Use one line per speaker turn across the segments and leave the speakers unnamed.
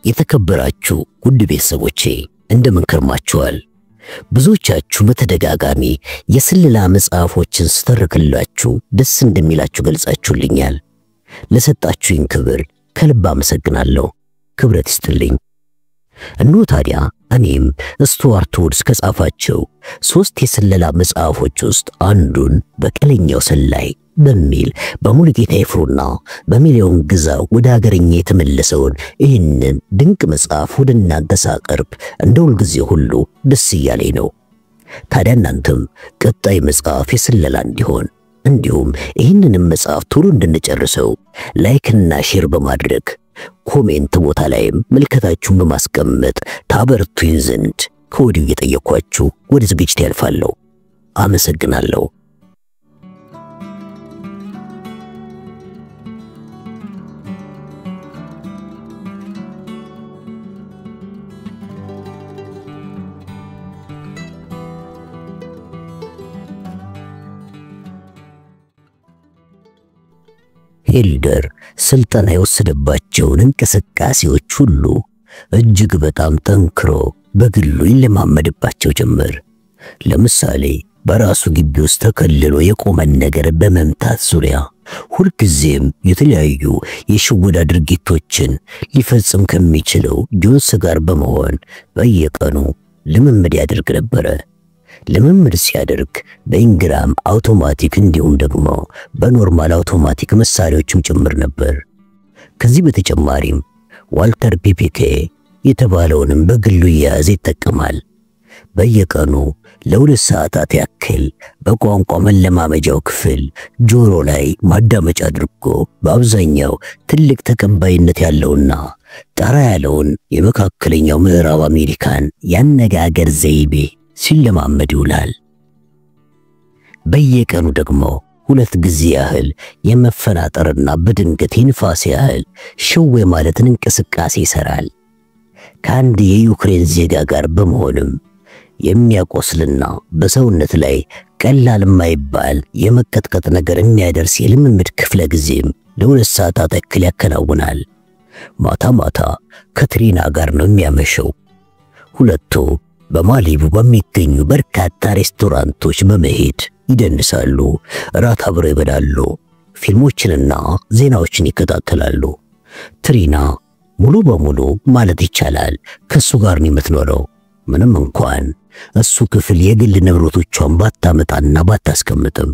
የተከበራችሁ ውድ ቤተሰቦቼ እንደምን ከርማችኋል? ብዙዎቻችሁ በተደጋጋሚ የስለላ መጽሐፎችን ስተርክላችሁ ደስ እንደሚላችሁ ገልጻችሁልኛል። ለሰጣችሁኝ ክብር ከልብ አመሰግናለሁ። ክብረት ይስጥልኝ። እነሆ ታዲያ እኔም ስቱዋርት ውድስ ከጻፋቸው 3 የስለላ መጽሐፎች ውስጥ አንዱን በቀለኛው ሰላይ በሚል በሙሉጌታ ይፍሩና በሚሊዮን ግዛው ወደ ሀገርኛ የተመለሰውን ይህንን ድንቅ መጽሐፍ ወደ እናንተ ሳቀርብ እንደ ሁልጊዜ ሁሉ ደስ እያለኝ ነው። ታዲያ እናንተም ቀጣይ መጽሐፍ የስለላ እንዲሆን እንዲሁም ይህንን መጽሐፍ ቶሎ እንድንጨርሰው ላይክና ሼር በማድረግ ኮሜንት ቦታ ላይም መልከታችሁን በማስቀመጥ ታበርቱኝ ዘንድ ከወዲሁ እየጠየኳችሁ ወደ ዝግጅት ያልፋለሁ። አመሰግናለሁ። ሂልደር ስልጠና የወሰደባቸውን እንቅስቃሴዎች ሁሉ እጅግ በጣም ጠንክሮ በግሉ ይለማመድባቸው ጀመር። ለምሳሌ በራሱ ግቢ ውስጥ ተከልሎ የቆመን ነገር በመምታት ዙሪያ ሁልጊዜም የተለያዩ የሽወዳ ድርጊቶችን ሊፈጽም ከሚችለው ጆንስ ጋር በመሆን በየቀኑ ልምምድ ያደርግ ነበር። ልምምድ ሲያደርግ በኢንግራም አውቶማቲክ እንዲሁም ደግሞ በኖርማል አውቶማቲክ መሳሪያዎችም ጭምር ነበር። ከዚህ በተጨማሪም ዋልተር ፒፒኬ የተባለውንም በግሉ ያዘ ይጠቀማል። በየቀኑ ለ2 ሰዓታት ያክል በቋንቋ መለማመጃው ክፍል ጆሮ ላይ ማዳመጫ አድርጎ በአብዛኛው ትልቅ ተቀባይነት ያለውና ጠራ ያለውን የመካከለኛው ምዕራብ አሜሪካን ያነጋገር ዘይቤ ሲለማመድ ይውላል። በየቀኑ ደግሞ 2 ጊዜ ያህል የመፈናጠርና በድንገት የንፋስ ያህል ሽው ማለትን እንቅስቃሴ ይሰራል። ከአንድ የዩክሬን ዜጋ ጋር በመሆንም የሚያቆስልና በሰውነት ላይ ቀላል የማይባል የመቀጥቀጥ ነገር የሚያደርስ የልምምድ ክፍለ ጊዜም ለ2 ሰዓታት ያክል ያከናውናል። ማታ ማታ ከትሪና ጋር ነው የሚያመሸው። ሁለቱ በማሊቡ በሚገኙ በርካታ ሬስቶራንቶች በመሄድ ይደንሳሉ፣ ራት አብረው ይበላሉ፣ ፊልሞችንና ዜናዎችን ይከታተላሉ። ትሪና ሙሉ በሙሉ ማለት ይቻላል ከሱ ጋር ነው የምትኖረው። ምንም እንኳን እሱ ክፍል የግል ንብረቶቿን ባታመጣና ባታስቀምጥም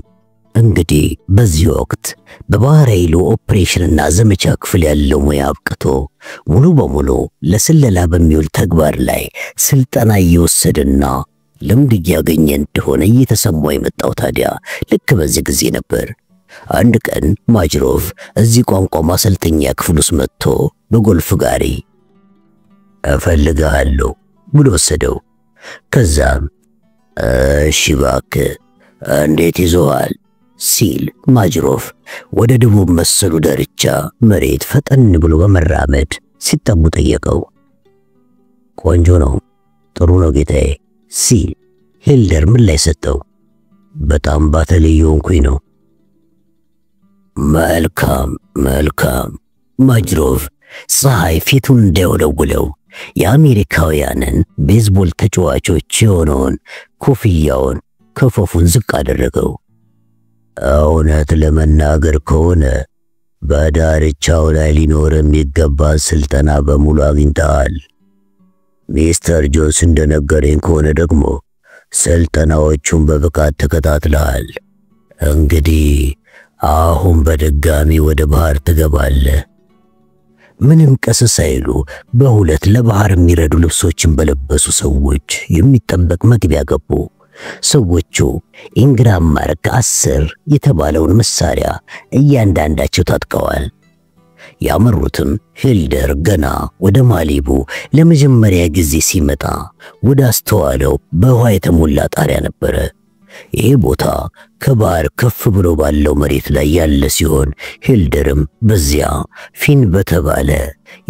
እንግዲህ በዚህ ወቅት በባህር ኃይሉ ኦፕሬሽንና ዘመቻ ክፍል ያለው ሙያ አብቅቶ ሙሉ በሙሉ ለስለላ በሚውል ተግባር ላይ ስልጠና እየወሰደና ልምድ እያገኘ እንደሆነ እየተሰማው የመጣው ታዲያ ልክ በዚህ ጊዜ ነበር። አንድ ቀን ማጅሮቭ እዚህ ቋንቋ ማሰልጠኛ ክፍል ውስጥ መጥቶ በጎልፍ ጋሪ እፈልጋለሁ ብሎ ወሰደው። ከዛም እሺ እባክህ እንዴት ይዞሃል ሲል ማጅሮቭ ወደ ደቡብ መሰሉ ዳርቻ መሬት ፈጠን ብሎ በመራመድ ሲጠሙ ጠየቀው። ቆንጆ ነው፣ ጥሩ ነው ጌታዬ ሲል ሂልደር ምን ላይ ሰጠው። በጣም ባተልየውንኩኝ ነው። መልካም መልካም። ማጅሮቭ ፀሐይ ፊቱን እንዳይወለውለው የአሜሪካውያንን ቤዝቦል ተጫዋቾች የሆነውን ኮፍያውን ከፈፉን ዝቅ አደረገው። እውነት ለመናገር ከሆነ በዳርቻው ላይ ሊኖር የሚገባ ስልጠና በሙሉ አግኝተሃል። ሚስተር ጆንስ እንደነገረኝ ከሆነ ደግሞ ስልጠናዎቹን በብቃት ተከታትለሃል። እንግዲህ አሁን በድጋሚ ወደ ባህር ትገባለህ። ምንም ቀስ ሳይሉ በሁለት ለባህር የሚረዱ ልብሶችን በለበሱ ሰዎች የሚጠበቅ መግቢያ ገቡ። ሰዎቹ ኢንግራም ማርክ 10 የተባለውን መሳሪያ እያንዳንዳቸው ታጥቀዋል። ያመሩትም ሂልደር ገና ወደ ማሊቡ ለመጀመሪያ ጊዜ ሲመጣ ወደ አስተዋለው በውሃ የተሞላ ጣሪያ ነበረ። ይሄ ቦታ ከባህር ከፍ ብሎ ባለው መሬት ላይ ያለ ሲሆን ሂልደርም በዚያ ፊን በተባለ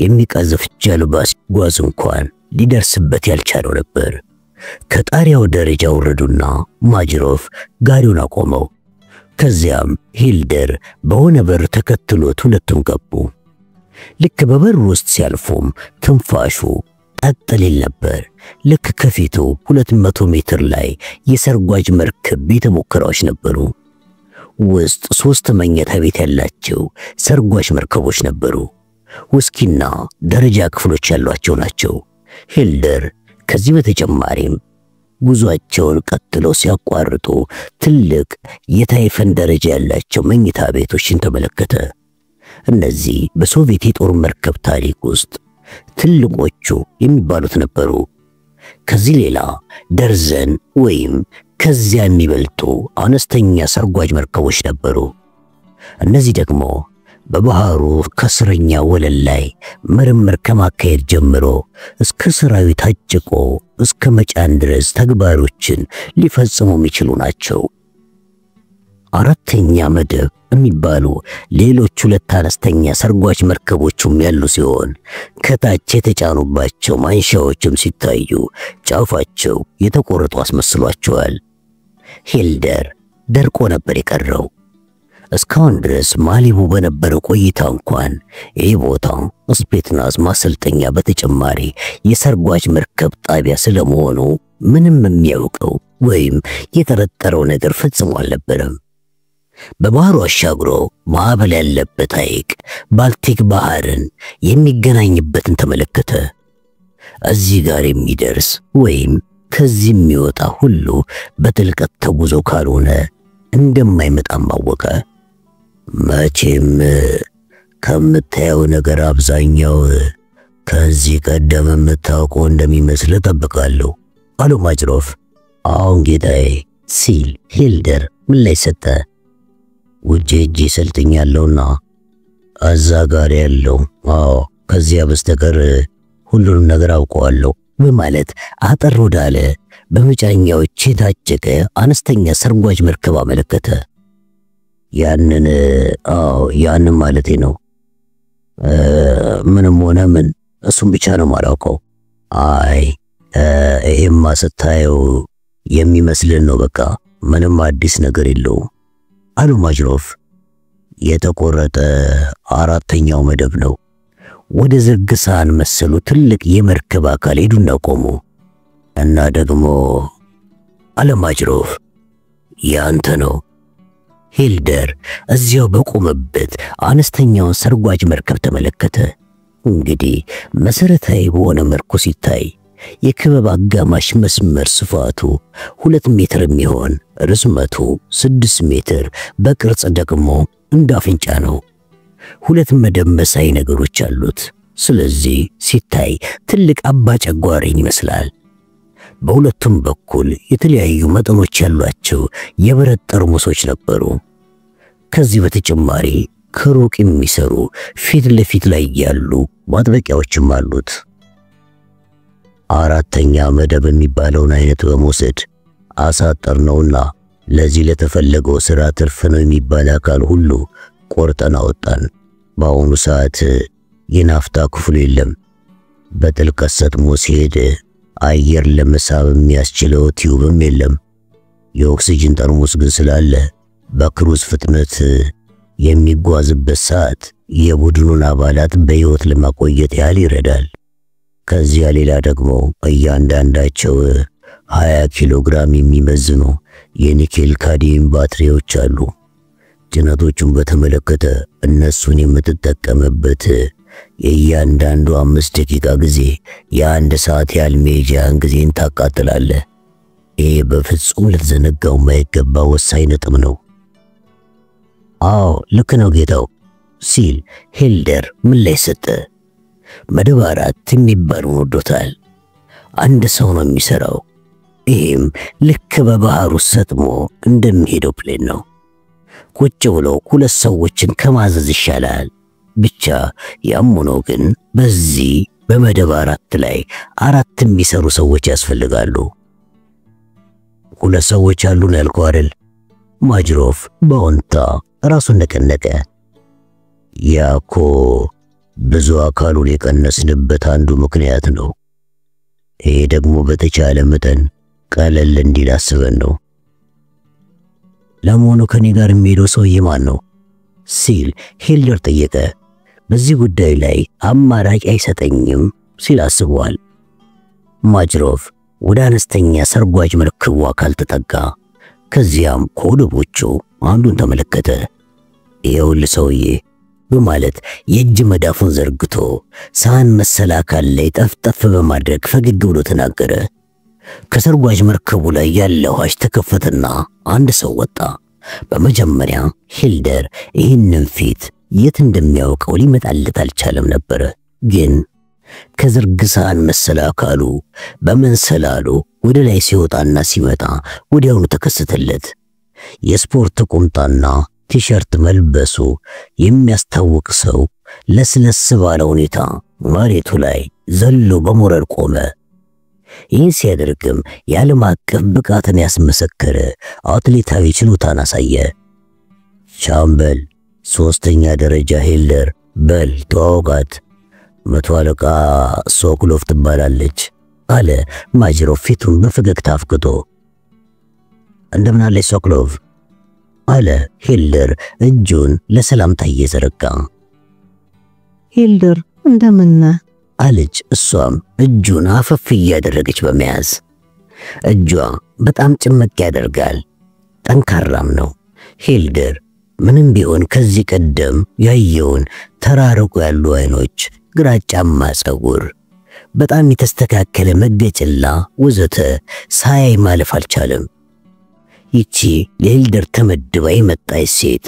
የሚቀዘፍ ጀልባ ሲጓዝ እንኳን ሊደርስበት ያልቻለው ነበር። ከጣሪያው ደረጃ ወረዱና ማጅሮቭ ጋሪውን አቆመው። ከዚያም ሂልደር በሆነ በር ተከትሎት ሁለቱም ገቡ። ልክ በበር ውስጥ ሲያልፉም ትንፋሹ ቀጥል ነበር። ልክ ከፊቱ 200 ሜትር ላይ የሰርጓጅ መርከብ ቤተ ሙከራዎች ነበሩ። ውስጥ 3 መኝታ ቤት ያላቸው ሰርጓጅ መርከቦች ነበሩ። ውስኪና ደረጃ ክፍሎች ያሏቸው ናቸው። ሂልደር ከዚህ በተጨማሪም ጉዟቸውን ቀጥለው ሲያቋርጡ ትልቅ የታይፈን ደረጃ ያላቸው መኝታ ቤቶችን ተመለከተ። እነዚህ በሶቪየት የጦር መርከብ ታሪክ ውስጥ ትልቆቹ የሚባሉት ነበሩ። ከዚህ ሌላ ደርዘን ወይም ከዚያ የሚበልጡ አነስተኛ ሰርጓጅ መርከቦች ነበሩ። እነዚህ ደግሞ በባህሩ ከስረኛ ወለል ላይ ምርምር ከማካሄድ ጀምሮ እስከ ሰራዊት ታጭቆ እስከ መጫን ድረስ ተግባሮችን ሊፈጽሙ የሚችሉ ናቸው። አራተኛ መደብ የሚባሉ ሌሎች 2 አነስተኛ ሰርጓጅ መርከቦችም ያሉ ሲሆን ከታች የተጫኑባቸው ማንሻዎችም ሲታዩ ጫፋቸው የተቆረጡ አስመስሏቸዋል። ሂልደር ደርቆ ነበር የቀረው። እስካሁን ድረስ ማሊቡ በነበረ ቆይታ እንኳን ይህ ቦታ ስፔትናዝ ማሰልጠኛ በተጨማሪ የሰርጓጅ መርከብ ጣቢያ ስለመሆኑ ምንም የሚያውቀው ወይም የጠረጠረው ነገር ፈጽሞ አልነበረም። በባህሩ አሻግሮ ማዕበል ያለበት ሐይቅ ባልቲክ ባህርን የሚገናኝበትን ተመለከተ። እዚህ ጋር የሚደርስ ወይም ከዚህ የሚወጣ ሁሉ በጥልቀት ተጉዞ ካልሆነ እንደማይመጣም አወቀ። መቼም ከምታየው ነገር አብዛኛው ከዚህ ቀደም የምታውቀው እንደሚመስል ጠብቃለሁ አሉ ማጅሮፍ። አሁን ጌታዬ ሲል ሂልደር ምን ላይ ሰጠ። ውጄ ሰልጥኛለሁና እዛ ጋር ያለው ከዚያ በስተቀር ሁሉንም ነገር አውቀዋለሁ በማለት አጠር ወዳለ በመጫኛዎች የታጨቀ አነስተኛ ሰርጓጅ መርከብ አመለከተ። ያንን ማለቴ ነው። ምንም ሆነ ምን እሱም ብቻ ነው ማላውቀው። አይ ይሄማ ስታየው የሚመስልን ነው። በቃ ምንም አዲስ ነገር የለውም አሉ ማጅሮፍ። የተቆረጠ አራተኛው መደብ ነው። ወደ ዝርግሳን መሰሉ ትልቅ የመርከብ አካል ሄዱና ቆሙ። እና ደግሞ አለ ማጅሮፍ ያንተ ነው። ሂልደር እዚያው በቆመበት አነስተኛውን ሰርጓጅ መርከብ ተመለከተ። እንግዲህ መሰረታዊ በሆነ መልኩ ሲታይ የክበብ አጋማሽ መስመር ስፋቱ 2 ሜትር የሚሆን ርዝመቱ 6 ሜትር በቅርጽ ደግሞ እንደ አፍንጫ ነው። 2 መደብ መሳይ ነገሮች አሉት። ስለዚህ ሲታይ ትልቅ አባጨጓሬን ይመስላል። በሁለቱም በኩል የተለያዩ መጠኖች ያሏቸው የብረት ጠርሙሶች ነበሩ። ከዚህ በተጨማሪ ከሩቅ የሚሰሩ ፊት ለፊት ላይ ያሉ ማጥበቂያዎችም አሉት። አራተኛ መደብ የሚባለውን አይነት በመውሰድ አሳጠርነውና ለዚህ ለተፈለገው ስራ ትርፍ ነው የሚባል አካል ሁሉ ቆርጠን አወጣን። በአሁኑ ሰዓት የናፍታ ክፍሉ የለም። በጥልቀት ሰጥሞ ሲሄድ አየር ለመሳብ የሚያስችለው ቲዩብም የለም። የኦክሲጅን ጠርሙስ ግን ስላለ በክሩዝ ፍጥነት የሚጓዝበት ሰዓት የቡድኑን አባላት በሕይወት ለማቆየት ያህል ይረዳል። ከዚያ ሌላ ደግሞ እያንዳንዳቸው 20 ኪሎ ግራም የሚመዝኑ የኒኬል ካድሚየም ባትሪዎች አሉ። ጭነቶቹን በተመለከተ እነሱን የምትጠቀምበት የእያንዳንዱ 5 ደቂቃ ጊዜ የ1 ሰዓት ያህል ሜጃን ጊዜን ታቃጥላለህ። ይህ በፍጹም ልትዘነጋው የማይገባ ወሳኝ ነጥብ ነው። አዎ ልክ ነው ጌታው ሲል ሂልደር ምን ላይ ሰጠ። መደብ 4 የሚባለውን ወዶታል። አንድ ሰው ነው የሚሰራው። ይህም ልክ በባህሩ ሰጥሞ እንደሚሄደው ፕሌን ነው። ቁጭ ብሎ 2 ሰዎችን ከማዘዝ ይሻላል። ብቻ ያም ሆኖ ግን በዚህ በመደብ 4 ላይ 4 የሚሰሩ ሰዎች ያስፈልጋሉ። 2 ሰዎች አሉን ያልከው አይደል? ማጅሮፍ በእውነታ ራሱን ነቀነቀ። ያኮ ብዙ አካሉን የቀነስንበት አንዱ ምክንያት ነው። ይሄ ደግሞ በተቻለ መጠን ቀለል እንዲል አስበን ነው። ለመሆኑ ከኔ ጋር የሚሄደው ሰውዬ ማን ነው? ሲል ሂልደር ጠየቀ። በዚህ ጉዳይ ላይ አማራጭ አይሰጠኝም ሲል አስቧል። ማጅሮቭ ወደ አነስተኛ ሰርጓጅ መርከቡ አካል ተጠጋ። ከዚያም ከወደቦቹ አንዱን ተመለከተ። ይኸውልህ ሰውዬ በማለት የእጅ መዳፉን ዘርግቶ ሳህን መሰል አካል ላይ ጠፍጠፍ በማድረግ ፈገግ ብሎ ተናገረ። ከሰርጓጅ መርከቡ ላይ ያለው ውሃ ተከፈተና አንድ ሰው ወጣ። በመጀመሪያ ሂልደር ይህንን ፊት የት እንደሚያውቀው ሊመጣለት አልቻለም ነበር። ግን ከዝርግ ሳህን መሰል አካሉ በመንሰላሉ ወደ ላይ ሲወጣና ሲመጣ ወዲያውኑ ተከሰተለት። የስፖርት ቁምጣና ቲሸርት መልበሱ የሚያስታውቅ ሰው ለስለስ ባለ ሁኔታ መሬቱ ላይ ዘሎ በሞረድ ቆመ። ይህን ሲያደርግም የዓለም አቀፍ ብቃትን ያስመሰከረ አትሌታዊ ችሎታን አሳየ። ሻምበል 3ኛ ደረጃ ሂልደር በል ተዋጋት፣ 100 አለቃ ሶኮሎቭ ትባላለች አለ ማጅሮቭ ፊቱን በፈገግታ አፍክቶ። እንደምን አለች ሶኮሎቭ አለ ሂልደር እጁን ለሰላምታ እየዘረጋ።
ሂልደር እንደምን
አለች እሷም እጁን አፈፍ እያደረገች በመያዝ። እጇ በጣም ጭምቅ ያደርጋል፣ ጠንካራም ነው። ሂልደር ምንም ቢሆን ከዚህ ቀደም ያየውን ተራርቆ ያሉ አይኖች፣ ግራጫማ ጸጉር፣ በጣም የተስተካከለ መገጭላ ወዘተ ሳያይ ማለፍ አልቻለም። ይቺ ለሂልደር ተመድባ የመጣች ሴት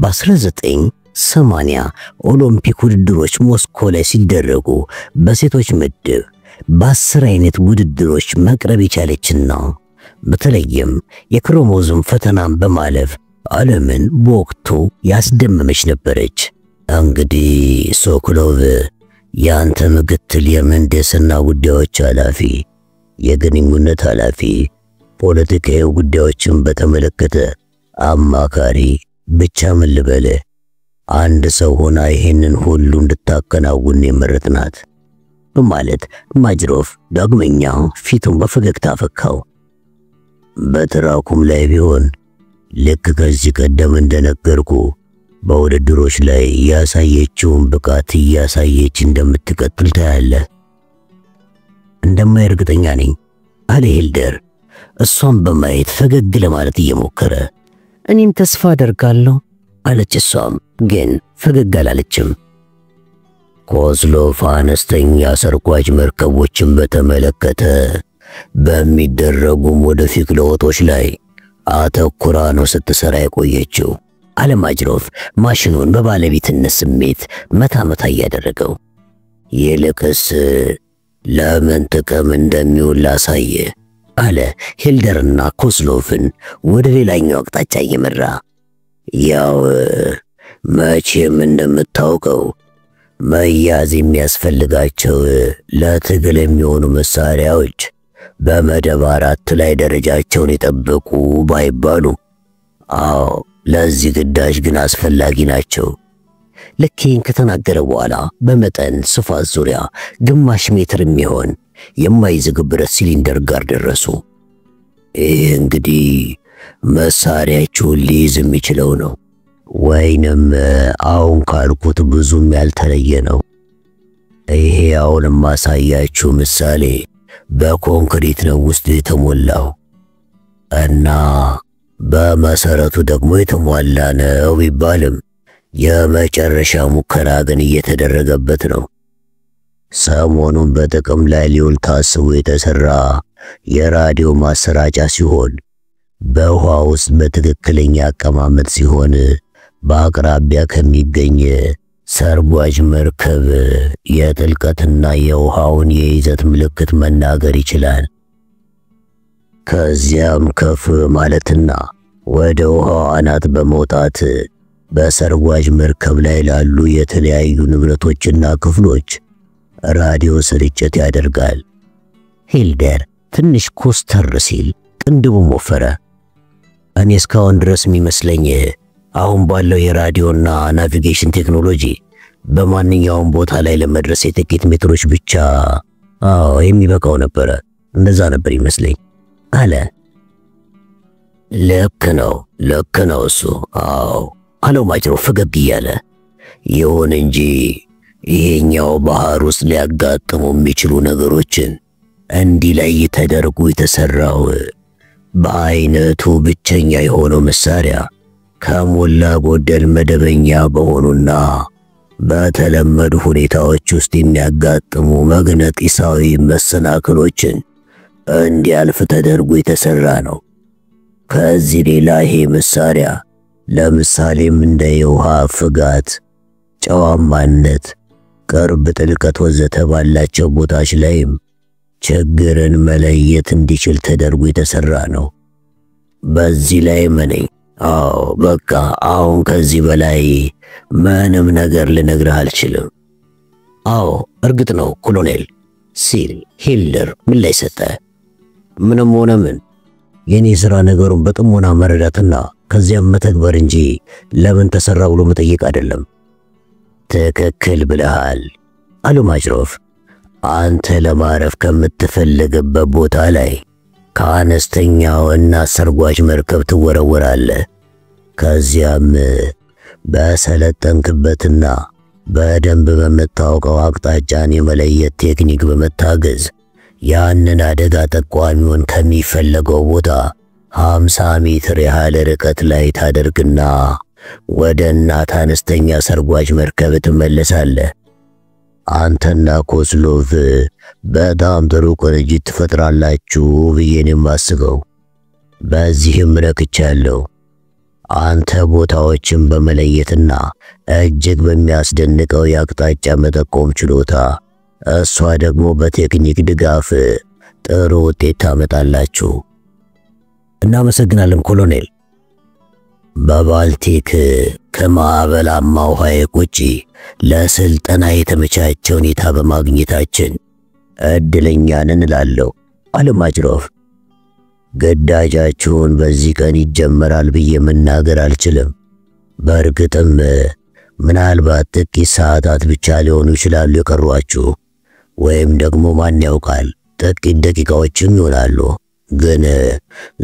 በ1980 ኦሎምፒክ ውድድሮች ሞስኮ ላይ ሲደረጉ በሴቶች ምድብ በ10 አይነት ውድድሮች መቅረብ የቻለችና በተለይም የክሮሞዞም ፈተናን በማለፍ ዓለምን በወቅቱ ያስደመመች ነበረች። እንግዲህ ሶኮሎቭ ያንተ ምክትል የምህንድስና ጉዳዮች ኃላፊ፣ የግንኙነት ኃላፊ፣ ፖለቲካዊ ጉዳዮችን በተመለከተ አማካሪ፣ ብቻ ምን ልበልህ አንድ ሰው ሆና ይሄንን ሁሉ እንድታከናውን የመረጥናት በማለት ማጅሮቭ ዳግመኛ ፊቱን በፈገግታ ፈካው። በትራኩም ላይ ቢሆን ልክ ከዚህ ቀደም እንደነገርኩ በውድድሮች ላይ ያሳየችውን ብቃት እያሳየች እንደምትቀጥል ታያለህ። እንደማይርግጠኛ ነኝ አለ ሂልደር እሷን በማየት ፈገግ ለማለት እየሞከረ።
እኔም ተስፋ አደርጋለሁ
አለች እሷም ግን ፈገግ አላለችም። ኮስሎቭ አነስተኛ ሰርጓጅ መርከቦችን በተመለከተ በሚደረጉም ወደፊት ለውጦች ላይ አተኩራ ነው ስትሰራ የቆየችው አለ ማጅሮቭ ማሽኑን በባለቤትነት ስሜት መታ መታ እያደረገው። ይልቅስ ለምን ጥቅም እንደሚውል ላሳየ አለ ሂልደርና ኮስሎቭን ወደ ሌላኛው አቅጣጫ እየመራ። ያው መቼም እንደምታውቀው መያዝ የሚያስፈልጋቸው ለትግል የሚሆኑ መሳሪያዎች በመደብ 4 ላይ ደረጃቸውን የጠበቁ ባይባሉ አዎ ለዚህ ግዳጅ ግን አስፈላጊ ናቸው። ልኬን ከተናገረ በኋላ በመጠን ስፋት ዙሪያ ግማሽ ሜትር የሚሆን የማይዝግ ብረት ሲሊንደር ጋር ደረሱ። ይህ እንግዲህ መሳሪያቸውን ሊይዝ የሚችለው ነው፣ ወይንም አሁን ካልኩት ብዙም ያልተለየ ነው። ይሄ አሁን ማሳያችሁ ምሳሌ በኮንክሪት ነው ውስጥ የተሞላው እና በመሰረቱ ደግሞ የተሟላ ነው ቢባልም የመጨረሻ ሙከራ ግን እየተደረገበት ነው። ሰሞኑን በጥቅም ላይ ሊውል ታስቦ የተሰራ የራዲዮ ማሰራጫ ሲሆን በውሃ ውስጥ በትክክለኛ አቀማመጥ ሲሆን በአቅራቢያ ከሚገኝ ሰርጓጅ መርከብ የጥልቀትና የውሃውን የይዘት ምልክት መናገር ይችላል። ከዚያም ከፍ ማለትና ወደ ውሃው አናት በመውጣት በሰርጓጅ መርከብ ላይ ላሉ የተለያዩ ንብረቶችና ክፍሎች ራዲዮ ስርጭት ያደርጋል። ሂልደር ትንሽ ኮስተር ሲል ቅንድቡን ወፈረ። እኔ እስካሁን ድረስ የሚመስለኝ አሁን ባለው የራዲዮና ናቪጌሽን ቴክኖሎጂ በማንኛውም ቦታ ላይ ለመድረስ የጥቂት ሜትሮች ብቻ የሚበቃው ነበር። እንደዛ ነበር ይመስለኝ አለ። ልክ ነው እሱ አለው ማጅሮቭ ፈገግ እያለ። ይሁን እንጂ ይሄኛው ባህር ውስጥ ሊያጋጥሙ የሚችሉ ነገሮችን እንዲለይ ተደርጎ የተሰራው በአይነቱ ብቸኛ የሆነው መሳሪያ ከሞላ ጎደል መደበኛ በሆኑና በተለመዱ ሁኔታዎች ውስጥ የሚያጋጥሙ መግነጢሳዊ መሰናክሎችን እንዲያልፍ ተደርጎ የተሰራ ነው። ከዚህ ሌላ ይሄ መሳሪያ ለምሳሌም እንደ የውሃ ፍጋት፣ ጨዋማነት፣ ቅርብ ጥልቀት ወዘተ ባላቸው ቦታዎች ላይም ችግርን መለየት እንዲችል ተደርጎ የተሰራ ነው። በዚህ ላይ መነኝ። አዎ በቃ አሁን ከዚህ በላይ ምንም ነገር ልነግርህ አልችልም። አዎ እርግጥ ነው ኮሎኔል ሲል ሂልደር ምን ላይ ሰጠ። ምንም ሆነ ምን የኔ ሥራ ነገሩን በጥሞና መረዳትና ከዚያም መተግበር እንጂ ለምን ተሰራ ብሎ መጠየቅ አይደለም። ትክክል ብለሃል አሉ ማጅሮፍ። አንተ ለማረፍ ከምትፈልግበት ቦታ ላይ ከአነስተኛው እና ሰርጓጅ መርከብ ትወረወራለህ። ከዚያም በሰለጠንክበትና በደንብ በምታውቀው አቅጣጫን የመለየት ቴክኒክ በመታገዝ ያንን አደጋ ጠቋሚውን ከሚፈለገው ቦታ 50 ሜትር ያህል ርቀት ላይ ታደርግና ወደ እናት አነስተኛ ሰርጓጅ መርከብ ትመለሳለህ። አንተና ኮስሎቭ በጣም ጥሩ ቅንጅት ትፈጥራላችሁ ብዬ ነው የማስበው። በዚህም ረክቻለሁ። አንተ ቦታዎችን በመለየትና እጅግ በሚያስደንቀው የአቅጣጫ መጠቆም ችሎታ፣ እሷ ደግሞ በቴክኒክ ድጋፍ ጥሩ ውጤት ታመጣላችሁ። እናመሰግናለን ኮሎኔል። በባልቲክ ከማዕበላማው ሐይቅ ውጪ ለስልጠና የተመቻቸ ሁኔታ በማግኘታችን እድለኛ ነን እላለሁ አለ ማጅሮፍ። ግዳጃችሁን በዚህ ቀን ይጀመራል ብዬ መናገር አልችልም። በእርግጥም ምናልባት ጥቂት ሰዓታት ብቻ ሊሆኑ ይችላሉ የቀሯችሁ፣ ወይም ደግሞ ማን ያውቃል ጥቂት ደቂቃዎችም ይሆናሉ። ግን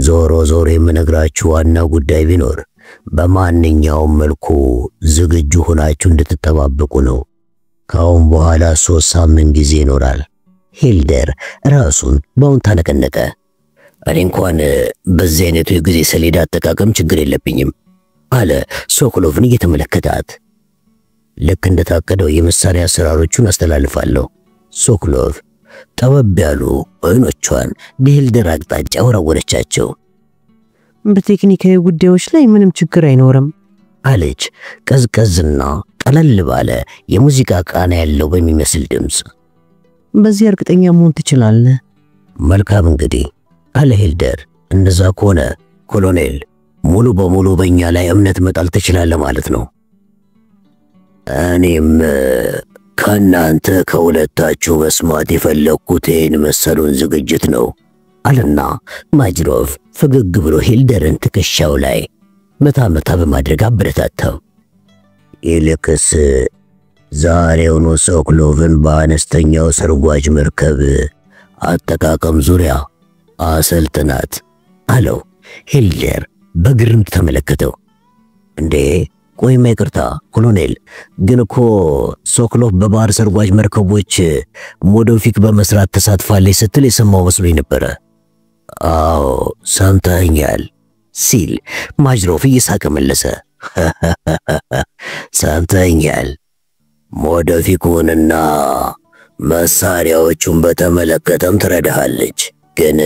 ዞሮ ዞሮ የምነግራችሁ ዋናው ጉዳይ ቢኖር በማንኛውም መልኩ ዝግጁ ሆናችሁ እንድትጠባበቁ ነው። ካሁን በኋላ 3 ሳምንት ጊዜ ይኖራል። ሂልደር ራሱን በአሁን ታነቀነቀ። እኔ እንኳን በዚህ አይነቱ የጊዜ ሰሌዳ አጠቃቀም ችግር የለብኝም አለ ሶኮሎቭን እየተመለከታት። ልክ እንደታቀደው የመሳሪያ አሰራሮቹን አስተላልፋለሁ። ሶኮሎቭ ጠበብ ያሉ አይኖቿን በሂልደር አቅጣጫ ወረወረቻቸው።
በቴክኒካዊ ጉዳዮች ላይ ምንም ችግር አይኖርም
አለች ቀዝቀዝና ቀለል ባለ የሙዚቃ ቃና ያለው በሚመስል ድምፅ።
በዚህ እርግጠኛ መሆን ትችላለህ።
መልካም እንግዲህ አለ ሂልደር። እንደዛ ከሆነ ኮሎኔል ሙሉ በሙሉ በእኛ ላይ እምነት መጣል ትችላለህ ማለት ነው። እኔም ከናንተ ከሁለታችሁ መስማት የፈለኩት ይህን መሰሉን ዝግጅት ነው አለና ማጅሮፍ ፈገግ ብሎ ሂልደርን ትከሻው ላይ መታ መታ በማድረግ አበረታታው። ይልቅስ ዛሬውኑ ሶኮሎቭን በአነስተኛው ሰርጓጅ መርከብ አጠቃቀም ዙሪያ አሰልጥናት አለው። ሂልደር በግርምት ተመለከተው። እንዴ ቆይማ ይቅርታ ኮሎኔል፣ ግን እኮ ሶኮሎቭ በባህር ሰርጓጅ መርከቦች ሞዶፊክ በመስራት ተሳትፋለች ስትል የሰማው መስሎኝ ነበረ። አዎ ሰምተኛል ሲል ማጅሮፍ እየሳቀ መለሰ። ሰምተኛል። ሞዶፊኩንና መሳሪያዎቹን በተመለከተም ትረዳሃለች። ግን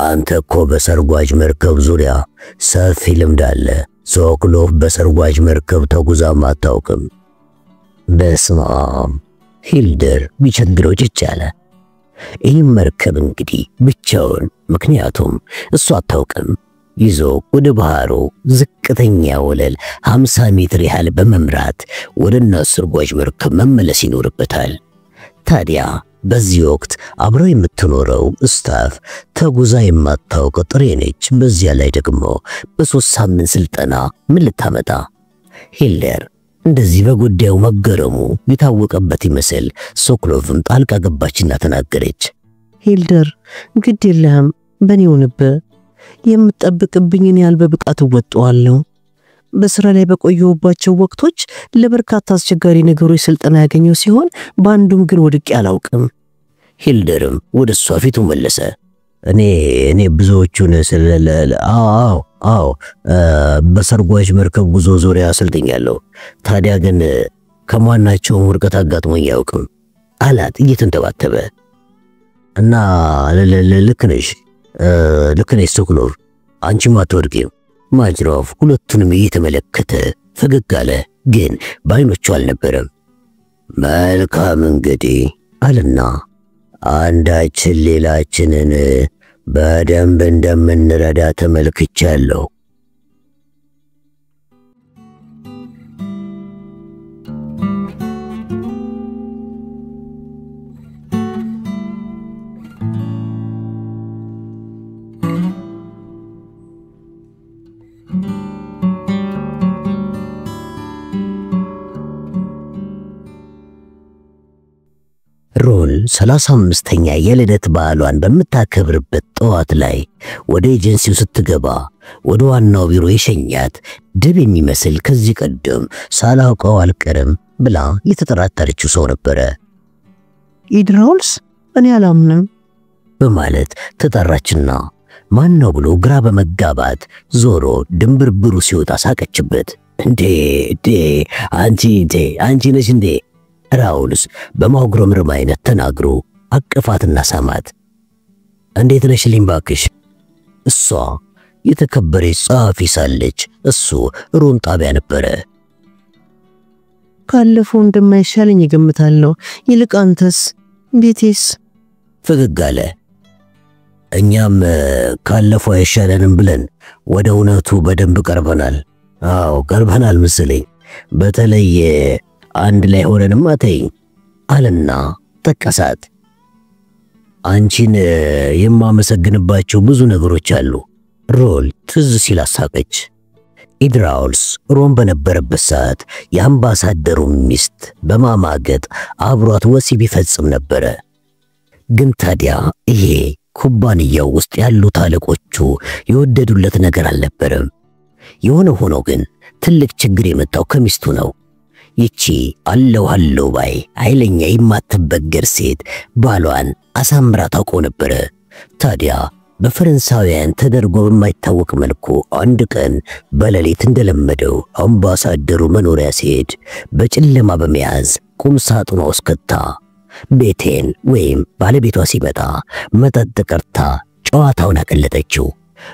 አንተ እኮ በሰርጓጅ መርከብ ዙሪያ ሰፊ ልምድ አለ። ሶኮሎቭ በሰርጓጅ መርከብ ተጉዛም አታውቅም። በስማም ሂልደር ቢቸግረው ጭጭ አለ። ይህ መርከብ እንግዲህ ብቻውን፣ ምክንያቱም እሷ አታውቅም፣ ይዞ ወደ ባህሩ ዝቅተኛ ወለል 50 ሜትር ያህል በመምራት ወደ እናት ሰርጓጅ መርከብ መመለስ ይኖርበታል። ታዲያ በዚህ ወቅት አብረው የምትኖረው ስታፍ ተጉዛ የማታውቅ ጥሬ ነች። በዚያ ላይ ደግሞ በ3 ሳምንት ስልጠና ምን ልታመጣ? ሂልደር እንደዚህ በጉዳዩ መገረሙ የታወቀበት ይመስል ሶኮሎቭም ጣልቃ ገባችና ተናገረች።
ሂልደር ግድ የለህም፣ በኔ ሆነብህ። የምትጠብቅብኝን ያህል በብቃት እወጣዋለሁ። በስራ ላይ በቆየሁባቸው ወቅቶች ለበርካታ አስቸጋሪ ነገሮች ስልጠና ያገኘው ሲሆን በአንዱም ግን ወድቄ አላውቅም።
ሂልደርም ወደ እሷ ፊቱ መለሰ። እኔ ብዙዎቹን አዎ በሰርጓጅ መርከብ ጉዞ ዙሪያ አሰልጥኛለሁ። ታዲያ ግን ከማናቸውም ውድቀት አጋጥሞኝ አያውቅም አላት እየተንተባተበ። እና ልክ ነሽ ሶክሎቭ፣ አንቺም አትወድቂም። ማጅሮቭ ሁለቱንም እየተመለከተ ፈገግ አለ፣ ግን በዓይኖቹ አልነበረም። መልካም እንግዲህ አለና አንዳችን ሌላችንን በደንብ እንደምንረዳ ተመልክቻለሁ። ሮል 35ኛ የልደት በዓሏን በምታከብርበት ጠዋት ላይ ወደ ኤጀንሲው ስትገባ ወደ ዋናው ቢሮ የሸኛት ድብ የሚመስል ከዚህ ቀደም ሳላውቀው አልቀርም ብላ የተጠራጠረችው ሰው ነበረ።
ኢድራውልስ እኔ አላምንም
በማለት ተጠራችና ማን ነው ብሎ ግራ በመጋባት ዞሮ ድንብርብሩ ሲወጣ ሳቀችበት። እንዴ አንቺ ነሽ እንዴ? ራውልስ በማጉረምረም አይነት ተናግሮ አቀፋትና ሳማት። እንዴት ነሽ ሊምባክሽ? እሷ የተከበረች ጸሐፊ ሳለች እሱ ሮም ጣቢያ ነበረ።
ካለፈው እንደማይሻለኝ እገምታለሁ። ይልቅ አንተስ? ቤቴስ?
ፈገግ አለ። እኛም ካለፈው አይሻለንም ብለን ወደ እውነቱ በደንብ ቀርበናል። አዎ ቀርበናል መሰለኝ። በተለይ አንድ ላይ ሆነንም አተይኝ አለና ጠቀሳት። አንቺን የማመሰግንባቸው ብዙ ነገሮች አሉ። ሮል ትዝ ሲል አሳቀች። ኢድራውልስ ሮም በነበረበት ሰዓት የአምባሳደሩ ሚስት በማማገጥ አብሯት ወሲብ ይፈጽም ነበረ። ግን ታዲያ ይሄ ኩባንያው ውስጥ ያሉት አለቆቹ የወደዱለት ነገር አልነበረም። የሆነ ሆኖ ግን ትልቅ ችግር የመጣው ከሚስቱ ነው። ይቺ አለው ባይ ኃይለኛ የማትበገር ሴት ባሏን አሳምራ ታውቀው ነበረ። ታዲያ በፈረንሳውያን ተደርጎ በማይታወቅ መልኩ አንድ ቀን በሌሊት እንደለመደው አምባሳደሩ መኖሪያ ሲሄድ በጨለማ በመያዝ ቁም ሳጥኗ ውስጥ ከታ ቤቴን ወይም ባለቤቷ ሲመጣ መጠጥ ቀርታ ጨዋታውን አቀለጠችው።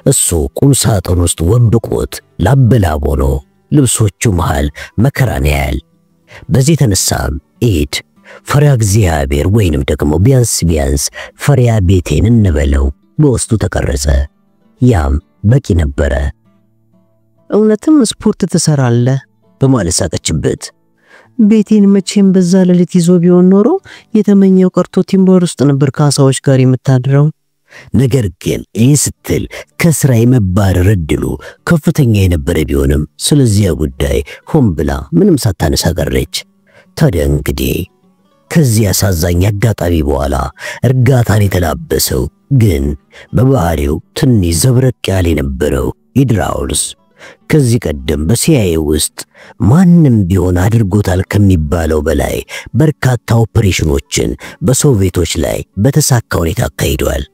እሱ ቁም ሳጥን ውስጥ ወብቆት ላበላብ ሆኖ ልብሶቹ መሃል መከራን ያያል። በዚህ ተነሳም ኢድ ፈሪያ እግዚአብሔር ወይንም ደግሞ ቢያንስ ፈሪያ ቤቴን እንበለው በውስጡ ተቀረጸ። ያም በቂ ነበረ።
እውነትም ስፖርት ትሰራለህ
በማለት ሳቀችበት።
ቤቴን መቼም በዛ ሌሊት ይዞ ቢሆን ኖሮ የተመኘው ቀርቶ ቲምበር ውስጥ ነበር ከአሳዎች ጋር የምታድረው።
ነገር ግን ይህ ስትል ከስራ የመባረር እድሉ ከፍተኛ የነበረ ቢሆንም ስለዚያ ጉዳይ ሆን ብላ ምንም ሳታነሳ ቀረች። ታዲያ እንግዲህ ከዚህ አሳዛኝ አጋጣሚ በኋላ እርጋታን የተላበሰው ግን በባህሪው ትንሽ ዘብረቅ ያለ የነበረው ኢድራውልስ ከዚህ ቀደም በሲአይኤ ውስጥ ማንም ቢሆን አድርጎታል ከሚባለው በላይ በርካታ ኦፕሬሽኖችን በሶቪየቶች ላይ በተሳካ ሁኔታ አካሂዷል።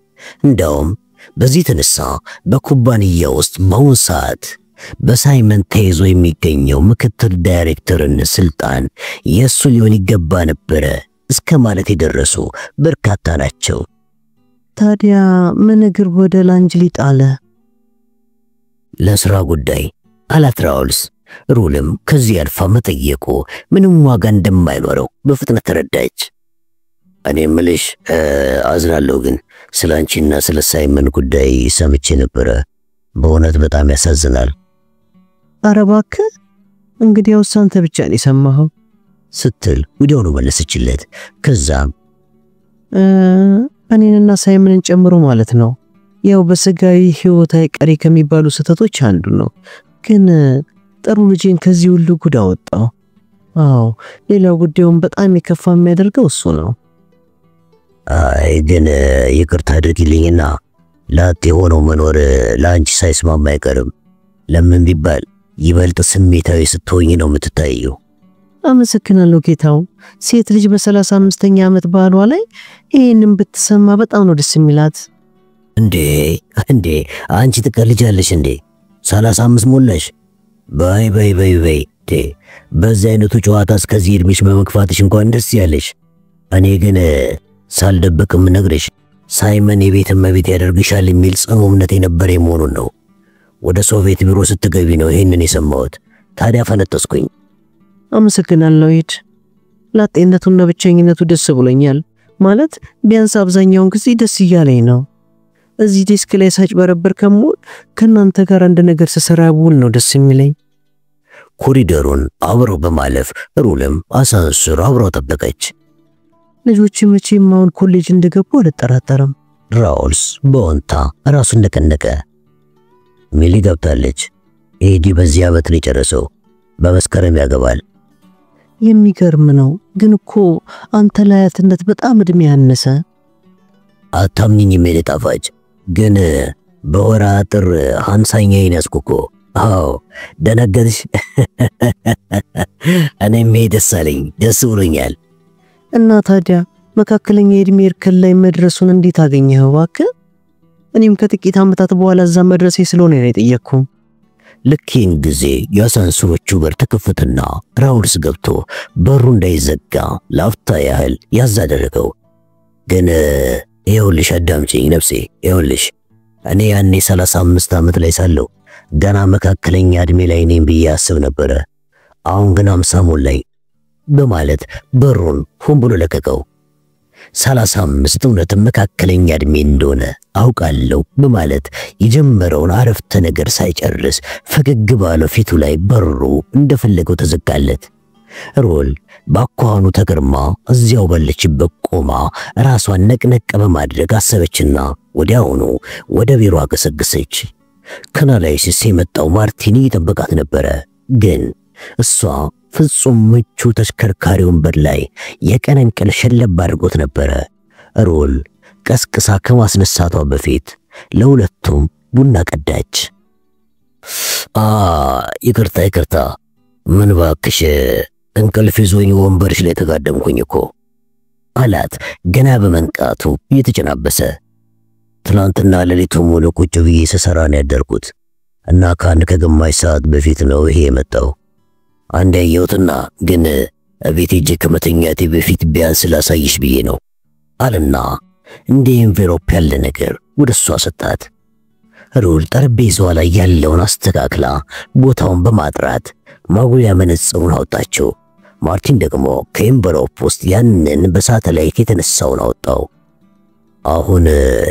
እንደውም በዚህ ተነሳ በኩባንያው ውስጥ በአሁን ሰዓት በሳይመን ተይዞ የሚገኘው ምክትል ዳይሬክተርነት ስልጣን የእሱ ሊሆን ይገባ ነበረ እስከ ማለት የደረሱ በርካታ ናቸው።
ታዲያ ምን እግር ወደ ላንጅሊ ጣለ?
ለስራ ጉዳይ አላት ራውልስ። ሩልም ከዚህ አልፋ መጠየቁ ምንም ዋጋ እንደማይኖረው በፍጥነት ተረዳች። እኔ ምልሽ አዝናለሁ፣ ግን ስላንቺና ስለ ሳይመን ጉዳይ ሰምቼ ነበረ። በእውነት በጣም ያሳዝናል።
ኧረ እባክህ እንግዲያውስ አንተ ብቻ ነው የሰማኸው
ስትል ወዲያውኑ መለሰችለት። ከዛም
እኔንና ሳይመንን ጨምሮ ማለት ነው። ያው በስጋዊ ህይወት አይቀሬ ከሚባሉ ስህተቶች አንዱ ነው። ግን ጥሩ ልጄን ከዚህ ሁሉ ጉድ አወጣው። አዎ ሌላው ጉዳዩን በጣም የከፋ የሚያደርገው እሱ ነው።
አይ ግን ይቅርታ አድርጊልኝና ላጤ ሆኖ መኖር ለአንቺ ሳይስማማ አይቀርም። ለምን ቢባል ይበልጥ ስሜታዊ ስትሆኝ ነው የምትታየው።
አመሰግናለሁ ጌታው። ሴት ልጅ በ35ኛ ዓመት ባህሏ ላይ ይሄንን ብትሰማ በጣም ነው ደስ የሚላት።
እንዴ አንቺ ትቀልጃለሽ እንዴ? 35 ሞላሽ? በይ በዚህ አይነቱ ጨዋታ እስከዚህ እድሜሽ በመግፋትሽ እንኳን ደስ ያለሽ። እኔ ግን ሳልደብቅም ነግረሽ ሳይመን የቤት እመቤት ያደርግሻል የሚል ጽኑ እምነት የነበረኝ መሆኑን ነው። ወደ ሶቪየት ቢሮ ስትገቢ ነው ይሄንን የሰማሁት። ታዲያ ፈነጠስኩኝ።
አመሰግናለሁ ሂድ። ላጤነቱና ብቸኝነቱ ደስ ብሎኛል። ማለት ቢያንስ አብዛኛውን ጊዜ ደስ እያለኝ ነው። እዚህ ዴስክ ላይ ሳጭበረበር ከመሆን ከእናንተ ጋር አንድ ነገር ስሰራ ብውል ነው ደስ የሚለኝ።
ኮሪደሩን አብረው በማለፍ ሩልም አሳንሱር አብረው ጠበቀች።
ልጆች መቼም አሁን ኮሌጅ እንደገቡ አልጠራጠርም።
ራውልስ በወንታ ራሱን ነቀነቀ። ሚሊ ገብታለች። ኤዲ በዚህ ዓመት ነው የጨረሰው። በመስከረም ያገባል።
የሚገርም ነው። ግን እኮ አንተ ለአያትነት በጣም እድሜ ያነሰ።
አታምኚኝም የኔ ጣፋጭ? ግን በወራ ጥር 50ኛዬን ያዝኩ እኮ። አዎ ደነገጥሽ? እኔም ደስ አለኝ፣ ደስ ብሎኛል።
እና ታዲያ መካከለኛ የእድሜ እርከን ላይ መድረሱን እንዴት አገኘኸው እባክህ? እኔም ከጥቂት ዓመታት በኋላ እዛ መድረሴ ስለሆነ ነው የጠየቅኩ።
ልኬን ጊዜ የአሳንሱሮቹ በር ተከፈተና ራውልስ ገብቶ በሩ እንዳይዘጋ ላፍታ ያህል ያዝ አደረገው። ግን ይኸውልሽ አዳምጪኝ ነፍሴ፣ ይኸውልሽ እኔ ያኔ 35 ዓመት ላይ ሳለሁ ገና መካከለኛ እድሜ ላይ ነኝ ብዬ አስብ ነበረ። አሁን ግን 50 ሞላኝ በማለት በሩን ሆን ብሎ ለቀቀው። 35 እውነትም መካከለኛ እድሜ እንደሆነ አውቃለሁ በማለት የጀመረውን አረፍተ ነገር ሳይጨርስ ፈገግ ባለው ፊቱ ላይ በሩ እንደፈለገው ተዘጋለት። ሮል ባኳኑ ተገርማ እዚያው ባለችበት ቆማ ራሷን ነቅነቅ በማድረግ አሰበችና ወዲያውኑ ወደ ቢሮ አገሰገሰች። ከናላይሲስ የመጣው ማርቲኒ ይጠብቃት ነበረ። ግን እሷ ፍጹም ምቹ ተሽከርካሪ ወንበር ላይ የቀን እንቅልፍ ሸለብ አድርጎት ነበረ። ሮል ቀስቅሳ ከማስነሳቷ በፊት ለሁለቱም ቡና ቀዳች። ይቅርታ ምን ባክሽ እንቅልፍ ይዞኝ ወንበርሽ ላይ ተጋደምኩኝ እኮ አላት ገና በመንቃቱ እየተጨናበሰ። ትናንትና ሌሊቱን ሙሉ ቁጭ ብዬ ስሰራ ነው ያደርኩት እና ከአንድ ከግማሽ ሰዓት በፊት ነው ይሄ የመጣው። አንድ ያየሁትና ግን ቤት ሄጄ ከመተኛቴ በፊት ቢያንስ ላሳይሽ ብዬ ነው አለና እንደ ኤንቬሎፕ ያለ ነገር ወደሷ ሰጣት። ሩል ጠረጴዛዋ ላይ ያለውን አስተካክላ ቦታውን በማጥራት ማጉያ መነጽሩን አወጣችው። ማርቲን ደግሞ ከኤንቬሎፕ ውስጥ ያንን በሳተላይት የተነሳውን አወጣው። አሁን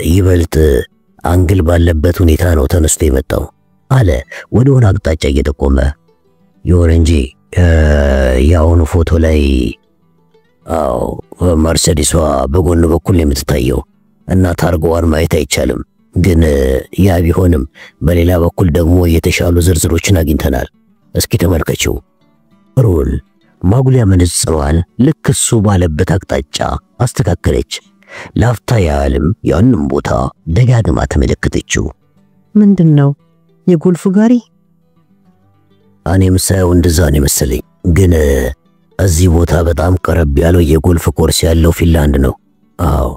ይበልጥ አንግል ባለበት ሁኔታ ነው ተነስቶ የመጣው አለ ወደ ሆነ አቅጣጫ እየጠቆመ። ይሁን እንጂ ያውኑ ፎቶ ላይ መርሴዲሷ በጎን በኩል የምትታየው እና ታርጋዋን ማየት አይቻልም። ግን ያ ቢሆንም በሌላ በኩል ደግሞ የተሻሉ ዝርዝሮችን አግኝተናል። እስኪ ተመልከቺው። ሩል ማጉያ መነጽሯን ልክ እሱ ባለበት አቅጣጫ አስተካከለች። ላፍታ ያህልም ያንን ቦታ ደጋግማ ተመለከተችው።
ምንድነው? የጎልፍ ጋሪ?
እኔም ሳየው እንደዛ ነው መሰለኝ። ግን እዚህ ቦታ በጣም ቀረብ ያለው የጎልፍ ኮርስ ያለው ፊንላንድ ነው። አዎ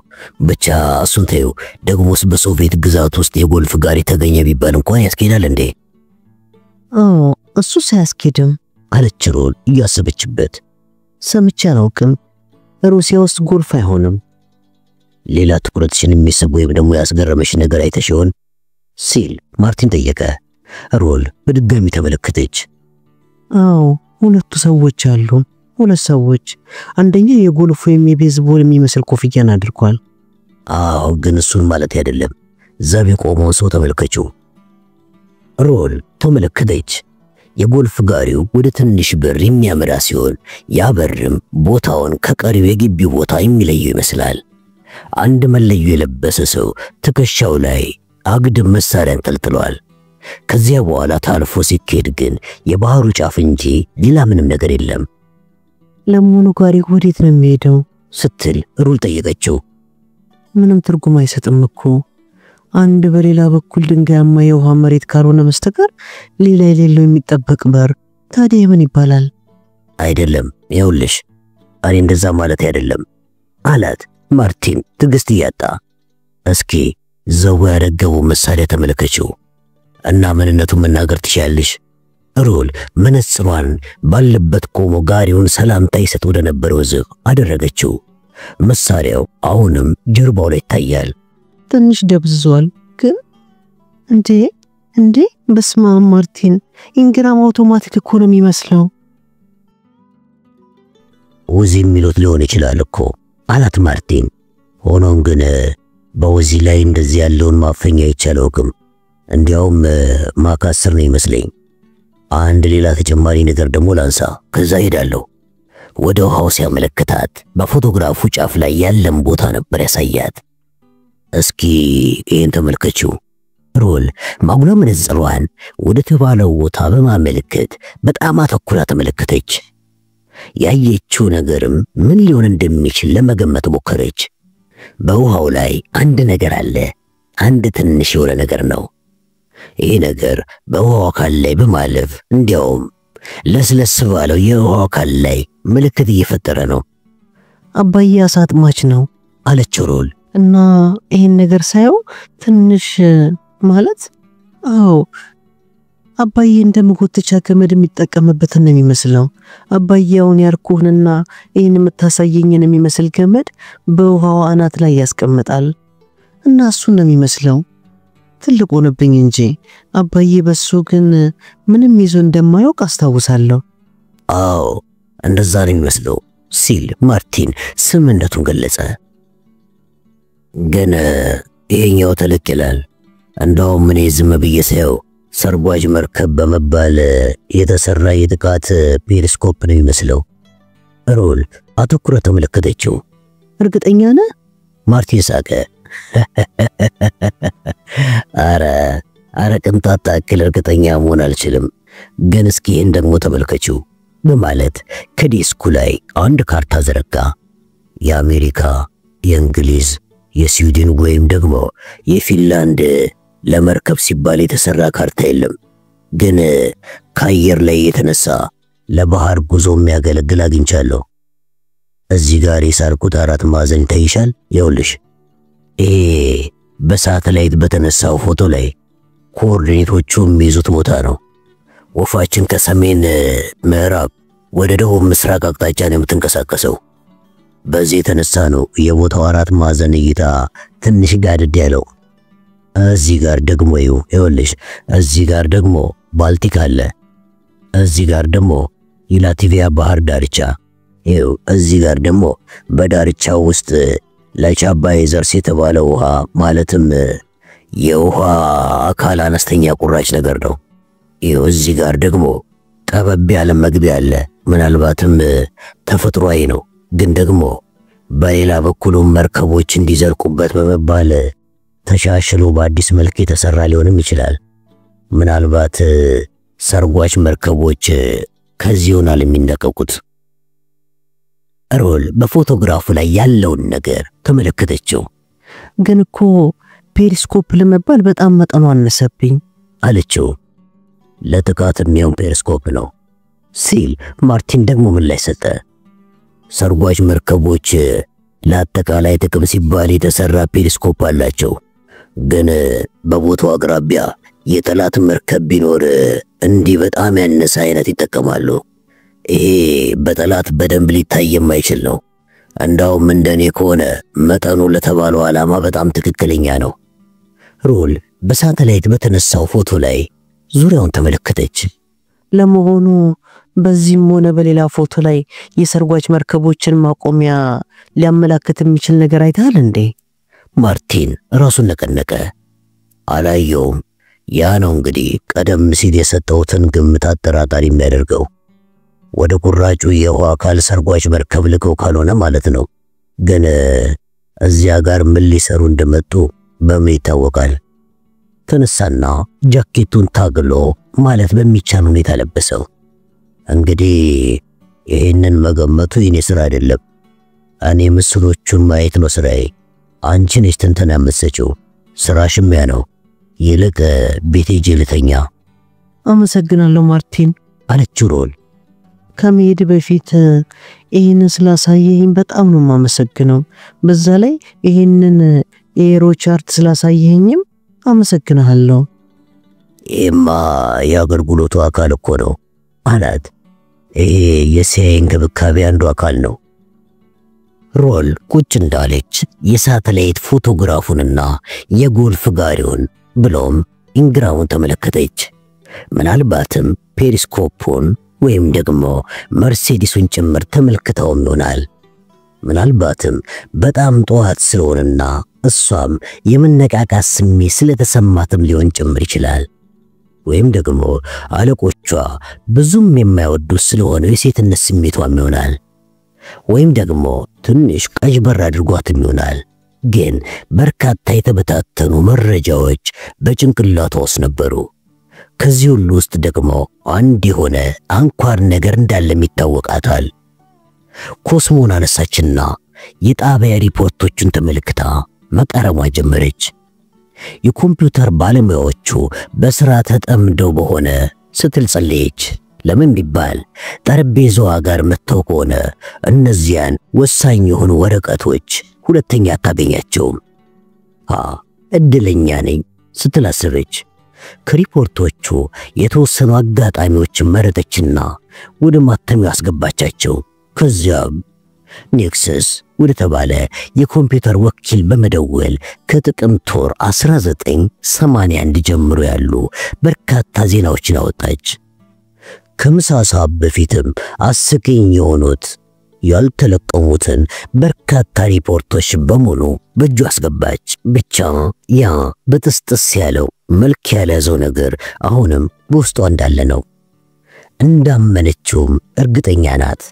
ብቻ እሱን ተይው። ደግሞስ በሶቪየት ግዛት ውስጥ የጎልፍ ጋሪ ተገኘ ቢባል እንኳን ያስኬዳል እንዴ?
እሱ ሳያስኬድም
አለች ሩል እያሰበችበት።
ሰምቼ አላውቅም። ሩሲያ ውስጥ ጎልፍ አይሆንም።
ሌላ ትኩረትሽን የሚስብ ወይም ደግሞ ያስገረመሽ ነገር አይተሽ ይሆን ሲል ማርቲን ጠየቀ። ሩል በድጋሚ ተመለከተች።
አዎ ሁለቱ ሰዎች አሉ። ሁለት ሰዎች። አንደኛው የጎልፍ ወይም የቤዝቦል የሚመስል ኮፍያን አድርጓል።
አዎ ግን እሱን ማለት አይደለም። ዘብ የቆመው ሰው ተመልከችው። ሩል ተመለከተች። የጎልፍ ጋሪው ወደ ትንሽ በር የሚያመራ ሲሆን ያ በርም ቦታውን ከቀሪው የግቢው ቦታ የሚለየው ይመስላል። አንድ መለዮ የለበሰ ሰው ትከሻው ላይ አግድም መሳሪያ አንጠልጥሏል። ከዚያ በኋላ ታልፎ ሲኬድ ግን የባህሩ ጫፍ እንጂ ሌላ ምንም ነገር የለም።
ለመሆኑ ጋሪው ወዴት ነው የሚሄደው?
ስትል ሩል ጠየቀችው።
ምንም ትርጉም አይሰጥም እኮ። አንድ በሌላ በኩል ድንጋያማ የውሃ መሬት ካልሆነ በስተቀር ሌላ የሌለው የሚጠበቅ በር። ታዲያ ምን ይባላል?
አይደለም ይኸውልሽ፣ እኔ እንደዛ ማለት አይደለም አላት ማርቲን ትዕግስት እያጣ። እስኪ ዘው ያደገቡ መሳሪያ ተመለከችው እና ምንነቱን መናገር ትችያለሽ። ሮል መነጽሯን ባለበት ቆሞ ጋሪውን ሰላምታ ይሰጥ ወደ ነበረው ዝግ አደረገችው። መሳሪያው አሁንም ጀርባው ላይ ይታያል።
ትንሽ ደብዝዟል ግን እንዴ በስመ አብ ማርቲን፣ ኢንግራም አውቶማቲክ እኮ ነው የሚመስለው።
ውዚ የሚሉት ሊሆን ይችላል እኮ አላት ማርቲን። ሆኖም ግን በውዚ ላይ እንደዚህ ያለውን ማፈኛ አይቻለውም። እንዲያውም ማካሰር ነው ይመስለኝ። አንድ ሌላ ተጨማሪ ነገር ደግሞ ላንሳ፣ ከዛ ሄዳለሁ። ወደ ውሃው ሲያመለክታት በፎቶግራፉ ጫፍ ላይ ያለም ቦታ ነበር ያሳያት። እስኪ ይህን ተመልከችው። ሮል ማጉላ መነጽሯን ወደ ተባለው ቦታ በማመልከት በጣም አተኩራ ተመለከተች። ያየችው ነገርም ምን ሊሆን እንደሚችል ለመገመት ሞከረች። በውሃው ላይ አንድ ነገር አለ። አንድ ትንሽ የሆነ ነገር ነው። ይህ ነገር በውሃው አካል ላይ በማለፍ እንዲያውም ለስለስ ባለው የውሃው አካል ላይ ምልክት እየፈጠረ ነው።
አባዬ አሳ አጥማች ነው
አለችው ሮል።
እና ይሄን ነገር ሳየው ትንሽ ማለት አባዬ እንደመጎተቻ ገመድ የሚጠቀምበት ነው የሚመስለው። አባዬውን ያርኩህንና ይሄን የምታሳየኝን የሚመስል ገመድ በውሃው አናት ላይ ያስቀምጣል እና እሱን ነው የሚመስለው። ትልቅ ሆነብኝ እንጂ አባዬ በሱ ግን ምንም ይዞ እንደማያውቅ አስታውሳለሁ።
እንደዛ ነው የሚመስለው ሲል ማርቲን ስምነቱን ገለጸ። ግን ይሄኛው ተለቅ ይላል። እንደውም እኔ ዝም ብዬ ሳየው ሰርጓጅ መርከብ በመባል የተሰራ የጥቃት ፔሪስኮፕ ነው የሚመስለው። ሮል አተኩራ ተመለከተችው።
እርግጠኛ ነህ?
ማርቲን ሳቀ። አረ ቅንጣት ታክል እርግጠኛ መሆን አልችልም፣ ግን እስኪ ይህን ደግሞ ተመልከችው በማለት ከዲስኩ ላይ አንድ ካርታ ዘረጋ። የአሜሪካ፣ የእንግሊዝ፣ የስዊድን ወይም ደግሞ የፊንላንድ ለመርከብ ሲባል የተሰራ ካርታ የለም፣ ግን ከአየር ላይ የተነሳ ለባህር ጉዞ የሚያገለግል አግኝቻለሁ። እዚህ ጋር የሳልኩት 4 ማዕዘን ይታይሻል? ይኸውልሽ ይሄ በሳተላይት በተነሳው ፎቶ ላይ ኮኦርዲኔቶቹ የሚይዙት ቦታ ነው። ወፋችን ከሰሜን ምዕራብ ወደ ደቡብ ምስራቅ አቅጣጫ ነው የምትንቀሳቀሰው። በዚህ የተነሳ ነው የቦታው 4 ማዕዘን እይታ ትንሽ ጋድድ ያለው። እዚህ ጋር ደግሞ ይኸውልሽ እዚህ ጋር ደግሞ ባልቲክ አለ። እዚህ ጋር ደግሞ የላቲቪያ ባህር ዳርቻ፣ ይኸው እዚህ ጋር ደግሞ በዳርቻው ውስጥ ለቻባይ ዘርስ የተባለ ውሃ ማለትም የውሃ አካል አነስተኛ ቁራጭ ነገር ነው። ይኸው እዚህ ጋር ደግሞ ጠበብ ያለ መግቢያ አለ። ምናልባትም ተፈጥሯዊ ነው፣ ግን ደግሞ በሌላ በኩልም መርከቦች እንዲዘልቁበት በመባል ተሻሽሎ በአዲስ መልክ የተሰራ ሊሆንም ይችላል። ምናልባት ሰርጓጅ መርከቦች ከዚህ ይሆናል የሚነቀቁት። ሮል በፎቶግራፉ ላይ ያለውን ነገር ተመለከተችው።
ግን እኮ ፔሪስኮፕ ለመባል በጣም መጠኑ አነሰብኝ
አለችው። ለጥቃት የሚሆን ፔሪስኮፕ ነው ሲል ማርቲን ደግሞ ምን ላይ ሰጠ። ሰርጓጅ መርከቦች ለአጠቃላይ ጥቅም ሲባል የተሰራ ፔሪስኮፕ አላቸው፣ ግን በቦታው አቅራቢያ የጠላት መርከብ ቢኖር እንዲህ በጣም ያነሰ አይነት ይጠቀማሉ። ይሄ በጠላት በደንብ ሊታይ የማይችል ነው። እንዳውም እንደኔ ከሆነ መጠኑ ለተባለው ዓላማ በጣም ትክክለኛ ነው። ሮል በሳተላይት በተነሳው ፎቶ ላይ ዙሪያውን ተመለከተች።
ለመሆኑ በዚህም ሆነ በሌላ ፎቶ ላይ የሰርጓጅ መርከቦችን ማቆሚያ ሊያመላክት የሚችል ነገር አይተሃል እንዴ?
ማርቲን ራሱን ነቀነቀ። አላየውም። ያ ነው እንግዲህ ቀደም ሲል የሰጠውትን ግምት አጠራጣሪ የሚያደርገው። ወደ ቁራጩ የውሃ አካል ሰርጓጅ መርከብ ልከው ካልሆነ ማለት ነው። ግን እዚያ ጋር ምን ሊሰሩ እንደመጡ በምን ይታወቃል? ተነሳና ጃኬቱን ታግሎ ማለት በሚቻል ሁኔታ ለበሰው። እንግዲህ ይሄንን መገመቱ የኔ ስራ አይደለም። እኔ ምስሎቹን ማየት ነው ስራዬ። አንቺ ነሽ ትንተና የምትሰጪው ስራሽም ያ ነው። ይልቅ ቤቴ ሄጄ ልተኛ።
አመሰግናለሁ ማርቲን
አለች ሮል።
ከመሄድ በፊት ይህንን ስላሳየኸኝ በጣም ነው የማመሰግነው። በዛ ላይ ይህንን ኤሮ ቻርት ስላሳየኸኝም አመሰግናለሁ።
ይሄማ የአገልግሎቱ አካል እኮ ነው አላት። ይሄ የሲአይኤ እንክብካቤ አንዱ አካል ነው። ሮል ቁጭ እንዳለች የሳተላይት ፎቶግራፉንና የጎልፍ ጋሪውን ብሎም ኢንግራሙን ተመለከተች። ምናልባትም ፔሪስኮፑን ወይም ደግሞ መርሴዲሱን ጭምር ተመልክተውም ይሆናል። ምናልባትም በጣም ጠዋት ስለሆነና እሷም የመነቃቃት ስሜት ስለተሰማትም ሊሆን ጭምር ይችላል። ወይም ደግሞ አለቆቿ ብዙም የማይወዱት ስለሆነ የሴትነት ስሜቷም ይሆናል። ወይም ደግሞ ትንሽ ቀዥበር አድርጓትም ይሆናል። ግን በርካታ የተበታተኑ መረጃዎች በጭንቅላቷ ውስጥ ነበሩ። ከዚህ ሁሉ ውስጥ ደግሞ አንድ የሆነ አንኳር ነገር እንዳለም ይታወቃታል። ኮስሞን አነሳችና የጣቢያ ሪፖርቶቹን ተመልክታ መቃረሟ ጀመረች። የኮምፒውተር ባለሙያዎቹ በስራ ተጠምደው በሆነ ስትል ጸለየች። ለምን ቢባል ጠረጴዛዋ ጋር መተው ከሆነ እነዚያን ወሳኝ የሆኑ ወረቀቶች ሁለተኛ አታገኛቸውም። እድለኛ ነኝ ስትል አሰበች። ከሪፖርቶቹ የተወሰኑ አጋጣሚዎችን መረጠችና ወደ ማተሚያው አስገባቻቸው። ከዚያም ኔክሰስ ወደ ተባለ የኮምፒውተር ወኪል በመደወል ከጥቅምት ወር 1981 ጀምሮ ያሉ በርካታ ዜናዎችን አወጣች። ከምሳ ሰዓት በፊትም አስቂኝ የሆኑት ያልተለቀሙትን በርካታ ሪፖርቶች በሙሉ በእጁ አስገባች። ብቻ ያ በጥስጥስ ያለው መልክ ያለዘው ነገር አሁንም በውስጧ እንዳለ ነው። እንዳመነችውም እርግጠኛ ናት።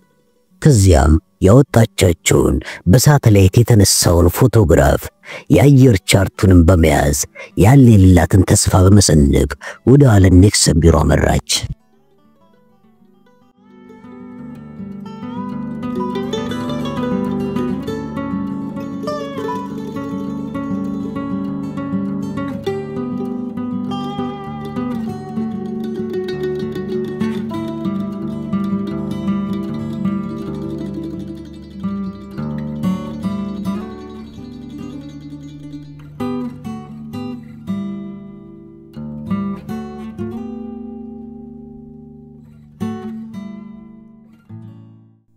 ከዚያም ያወጣቻቸውን በሳተላይት የተነሳውን ፎቶግራፍ የአየር ቻርቱንም በመያዝ ያለላትን ተስፋ በመሰነቅ ወደ አለን ኔክሰን ቢሮ አመራች።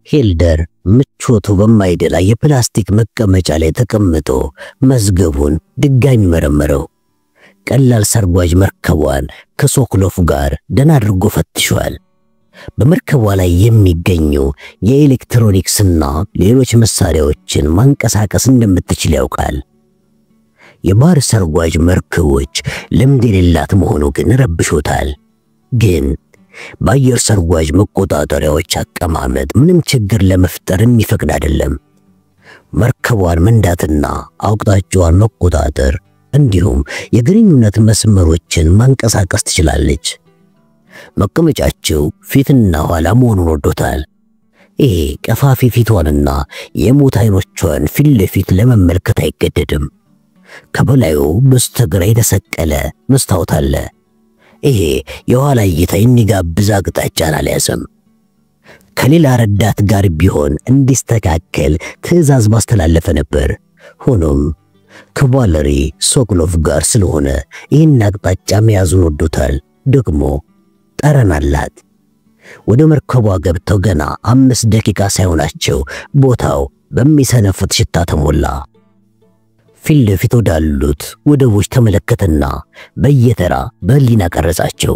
ሄልደር ምቾቱ በማይደላ የፕላስቲክ መቀመጫ ላይ ተቀምጦ መዝገቡን ድጋሚ መረመረው። ቀላል ሰርጓጅ መርከቧን ከሶክሎፍ ጋር ደህና አድርጎ ፈትሿል። በመርከቧ ላይ የሚገኙ የኤሌክትሮኒክስና ሌሎች መሳሪያዎችን ማንቀሳቀስ እንደምትችል ያውቃል። የባህር ሰርጓጅ መርከቦች ልምድ የሌላት መሆኑ ግን ረብሾታል። ግን በአየር ሰርጓጅ መቆጣጠሪያዎች አቀማመጥ ምንም ችግር ለመፍጠር የሚፈቅድ አይደለም። መርከቧን መንዳትና አቅጣጫዋን መቆጣጠር እንዲሁም የግንኙነት መስመሮችን ማንቀሳቀስ ትችላለች። መቀመጫቸው ፊትና ኋላ መሆኑን ወዶታል። ይሄ ቀፋፊ ፊቷንና የሞት አይኖቿን ፊት ለፊት ለመመልከት አይገደድም። ከበላዩ በስተግራ የተሰቀለ መስታወት አለ። ይሄ የኋላ እይታ የሚጋብዝ አቅጣጫን አልያዘም። ከሌላ ረዳት ጋር ቢሆን እንዲስተካከል ትዕዛዝ ማስተላለፈ ነበር። ሆኖም ከባለሪ ሶክሎፍ ጋር ስለሆነ ይህን አቅጣጫ መያዙን ወዶታል። ደግሞ ጠረን አላት። ወደ መርከቧ ገብተው ገና 5 ደቂቃ ሳይሆናቸው ቦታው በሚሰነፍት ሽታ ተሞላ። ፊት ለፊት ወዳሉት ወደቦች ተመለከተና በየተራ በህሊና ቀረጻቸው።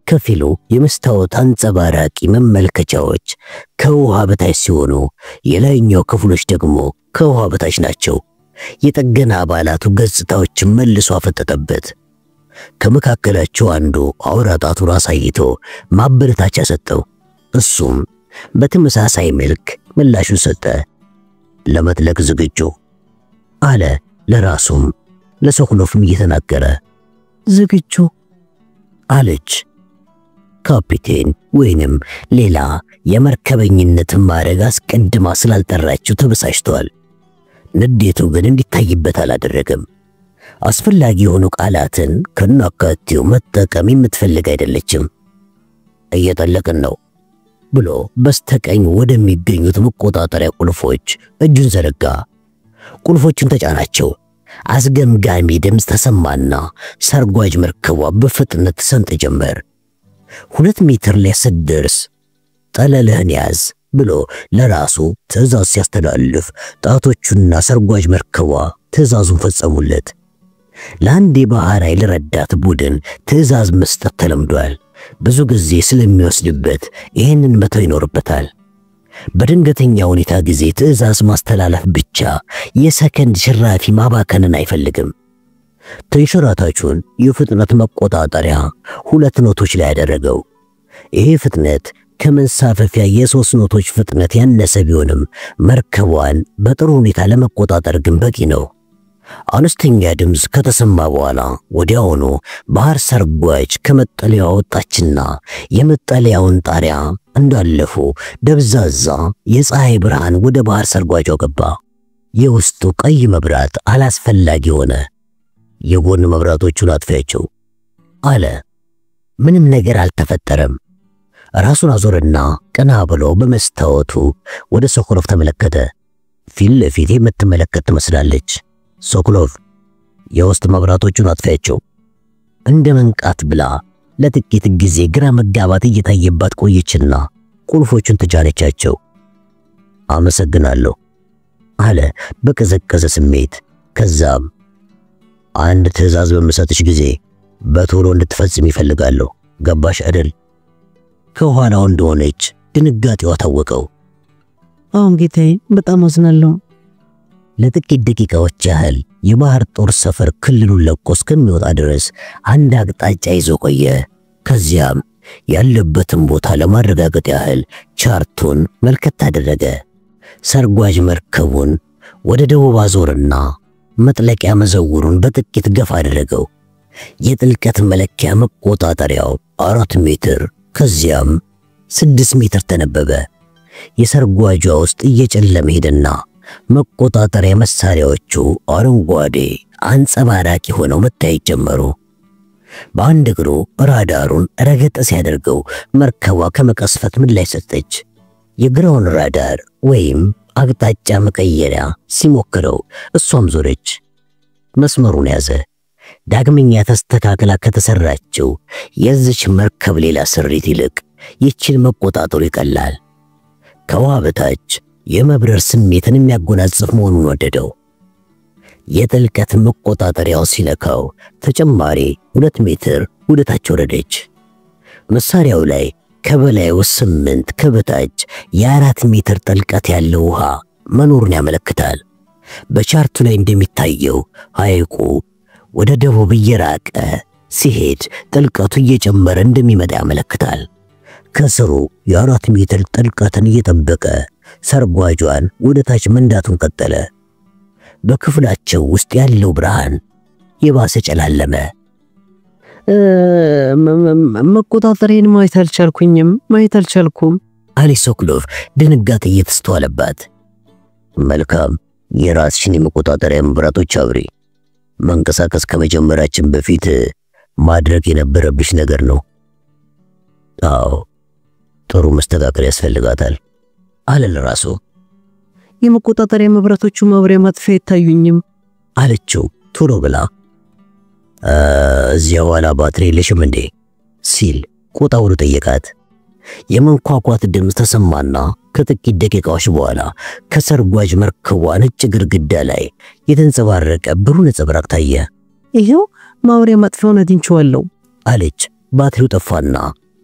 ከፊሉ የመስታወት አንጸባራቂ መመልከቻዎች ከውሃ በታች ሲሆኑ፣ የላይኛው ክፍሎች ደግሞ ከውሃ በታች ናቸው። የጥገና አባላቱ ገጽታዎችን መልሶ አፈጠጠበት። ከመካከላቸው አንዱ አውራ ጣቱን አሳይቶ ማበረታቻ ሰጠው። እሱም በተመሳሳይ መልክ ምላሹን ሰጠ። ለመጥለቅ ዝግጁ አለ፣ ለራሱም ለሶክሎፍም እየተናገረ። ዝግጁ አለች። ካፒቴን ወይንም ሌላ የመርከበኝነት ማዕረግ አስቀድማ ስላልጠራችው ተበሳጭቷል። ንዴቱ ግን እንዲታይበት አላደረገም። አስፈላጊ የሆኑ ቃላትን ከናካቴው መጠቀም የምትፈልግ አይደለችም። እየጠለቅን ነው ብሎ በስተቀኝ ወደሚገኙት መቆጣጠሪያ ቁልፎች እጁን ዘረጋ። ቁልፎቹን ተጫናቸው። አስገምጋሚ ድምፅ ተሰማና ሰርጓጅ መርከቧ በፍጥነት ትሰምጥ ጀመር። 2 ሜትር ላይ ስትደርስ ጠለልህን ያዝ ብሎ ለራሱ ትዕዛዝ ሲያስተላልፍ ጣቶቹና ሰርጓጅ መርከቧ ትዕዛዙን ፈጸሙለት። ለአንድ የባህር ኃይል ረዳት ቡድን ትዕዛዝ መስጠት ተለምዷል። ብዙ ጊዜ ስለሚወስድበት ይህንን መተው ይኖርበታል። በድንገተኛ ሁኔታ ጊዜ ትዕዛዝ ማስተላለፍ ብቻ የሰከንድ ሽራፊ ማባከንን አይፈልግም። ተንሸራታቹን የፍጥነት መቆጣጠሪያ 2 ኖቶች ላይ ያደረገው። ይሄ ፍጥነት ከመንሳፈፊያ የ3 ኖቶች ፍጥነት ያነሰ ቢሆንም መርከቧን በጥሩ ሁኔታ ለመቆጣጠር ግን በቂ ነው። አነስተኛ ድምፅ ከተሰማ በኋላ ወዲያውኑ ባህር ሰርጓጅ ከመጠለያው ወጣችና የመጠለያውን ጣሪያ እንዳለፉ ደብዛዛ የፀሐይ ብርሃን ወደ ባህር ሰርጓጇ ገባ። የውስጡ ቀይ መብራት አላስፈላጊ ሆነ። የጎን መብራቶቹን አጥፊያቸው አለ። ምንም ነገር አልተፈጠረም። ራሱን አዞረና ቀና ብሎ በመስታወቱ ወደ ሶኮሎቭ ተመለከተ። ፊት ለፊት የምትመለከት ትመስላለች። ሶኮሎቭ የውስጥ መብራቶቹን አጥፊያቸው። እንደ መንቃት ብላ ለጥቂት ጊዜ ግራ መጋባት እየታየባት ቆየችና ቁልፎቹን ተጫነቻቸው። አመሰግናለሁ አለ በቀዘቀዘ ስሜት። ከዛም አንድ ትዕዛዝ በምሰጥሽ ጊዜ በቶሎ እንድትፈጽም ይፈልጋለሁ። ገባሽ አይደል? ከኋላው እንደሆነች ድንጋጤዋ ታወቀው።
አሁን ጌታዬ በጣም አዝናለሁ።
ለጥቂት ደቂቃዎች ያህል የባህር ጦር ሰፈር ክልሉን ለቆ እስከሚወጣ ድረስ አንድ አቅጣጫ ይዞ ቆየ። ከዚያም ያለበትን ቦታ ለማረጋገጥ ያህል ቻርቱን መልከት አደረገ። ሰርጓጅ መርከቡን ወደ ደቡብ አዞርና መጥለቂያ መዘውሩን በጥቂት ገፋ አደረገው። የጥልቀት መለኪያ መቆጣጠሪያው 4 ሜትር ከዚያም 6 ሜትር ተነበበ። የሰርጓጇ ውስጥ እየጨለመ ሄደና መቆጣጠሪያ መሳሪያዎቹ አረንጓዴ አንጸባራቂ ሆነው መታየት ጀመሩ። በአንድ እግሩ ራዳሩን ረገጥ ሲያደርገው መርከቧ ከመቀስፈት ምላሽ ሰጠች። የግራውን ራዳር ወይም አቅጣጫ መቀየሪያ ሲሞክረው እሷም ዞረች። መስመሩን ያዘ። ዳግመኛ ተስተካክላ ከተሰራችው የዚች መርከብ ሌላ ስሪት ይልቅ ይችን መቆጣጠሩ ይቀላል። ከውሃ በታች የመብረር ስሜትን የሚያጎናጽፍ መሆኑን ወደደው። የጥልቀት መቆጣጠሪያው ሲነካው ተጨማሪ 2 ሜትር ወደ ታች ወረደች። መሳሪያው ላይ ከበላዩ 8 ከበታች የ4 ሜትር ጥልቀት ያለው ውሃ መኖሩን ያመለክታል። በቻርቱ ላይ እንደሚታየው ሐይቁ ወደ ደቡብ እየራቀ ሲሄድ ጥልቀቱ እየጨመረ እንደሚመጣ ያመለክታል። ከስሩ የ4 ሜትር ጥልቀትን እየጠበቀ ሰርጓጇን ወደ ታች መንዳቱን ቀጠለ። በክፍላቸው ውስጥ ያለው ብርሃን የባሰ ጨላለመ።
መቆጣጠሪያን ማየት አልቻልኩም
አለ ሶኮሎቭ ድንጋጤ እየተስተዋለባት። መልካም፣ የራስሽን የመቆጣጠሪያ መብራቶች አብሪ። መንቀሳቀስ ከመጀመራችን በፊት ማድረግ የነበረብሽ ነገር ነው። አዎ፣ ጥሩ መስተካከል ያስፈልጋታል አለ ለራሱ።
የመቆጣጠሪያ መብራቶቹ ማብሪያ ማጥፊያ አይታዩኝም
አለችው ቶሎ ብላ። እዚያ ኋላ ባትሪ የለሽም እንዴ ሲል ቆጣ ብሎ ጠየቃት። የመንኳኳት ድምፅ ተሰማና ከጥቂት ደቂቃዎች በኋላ ከሰርጓጅ መርከቧ ነጭ ግድግዳ ላይ የተንጸባረቀ ብሩህ ነጸብራቅ ታየ።
ይሄው ማብሪያ ማጥፊያውን አግኝቼዋለሁ
አለች። ባትሪው ጠፋና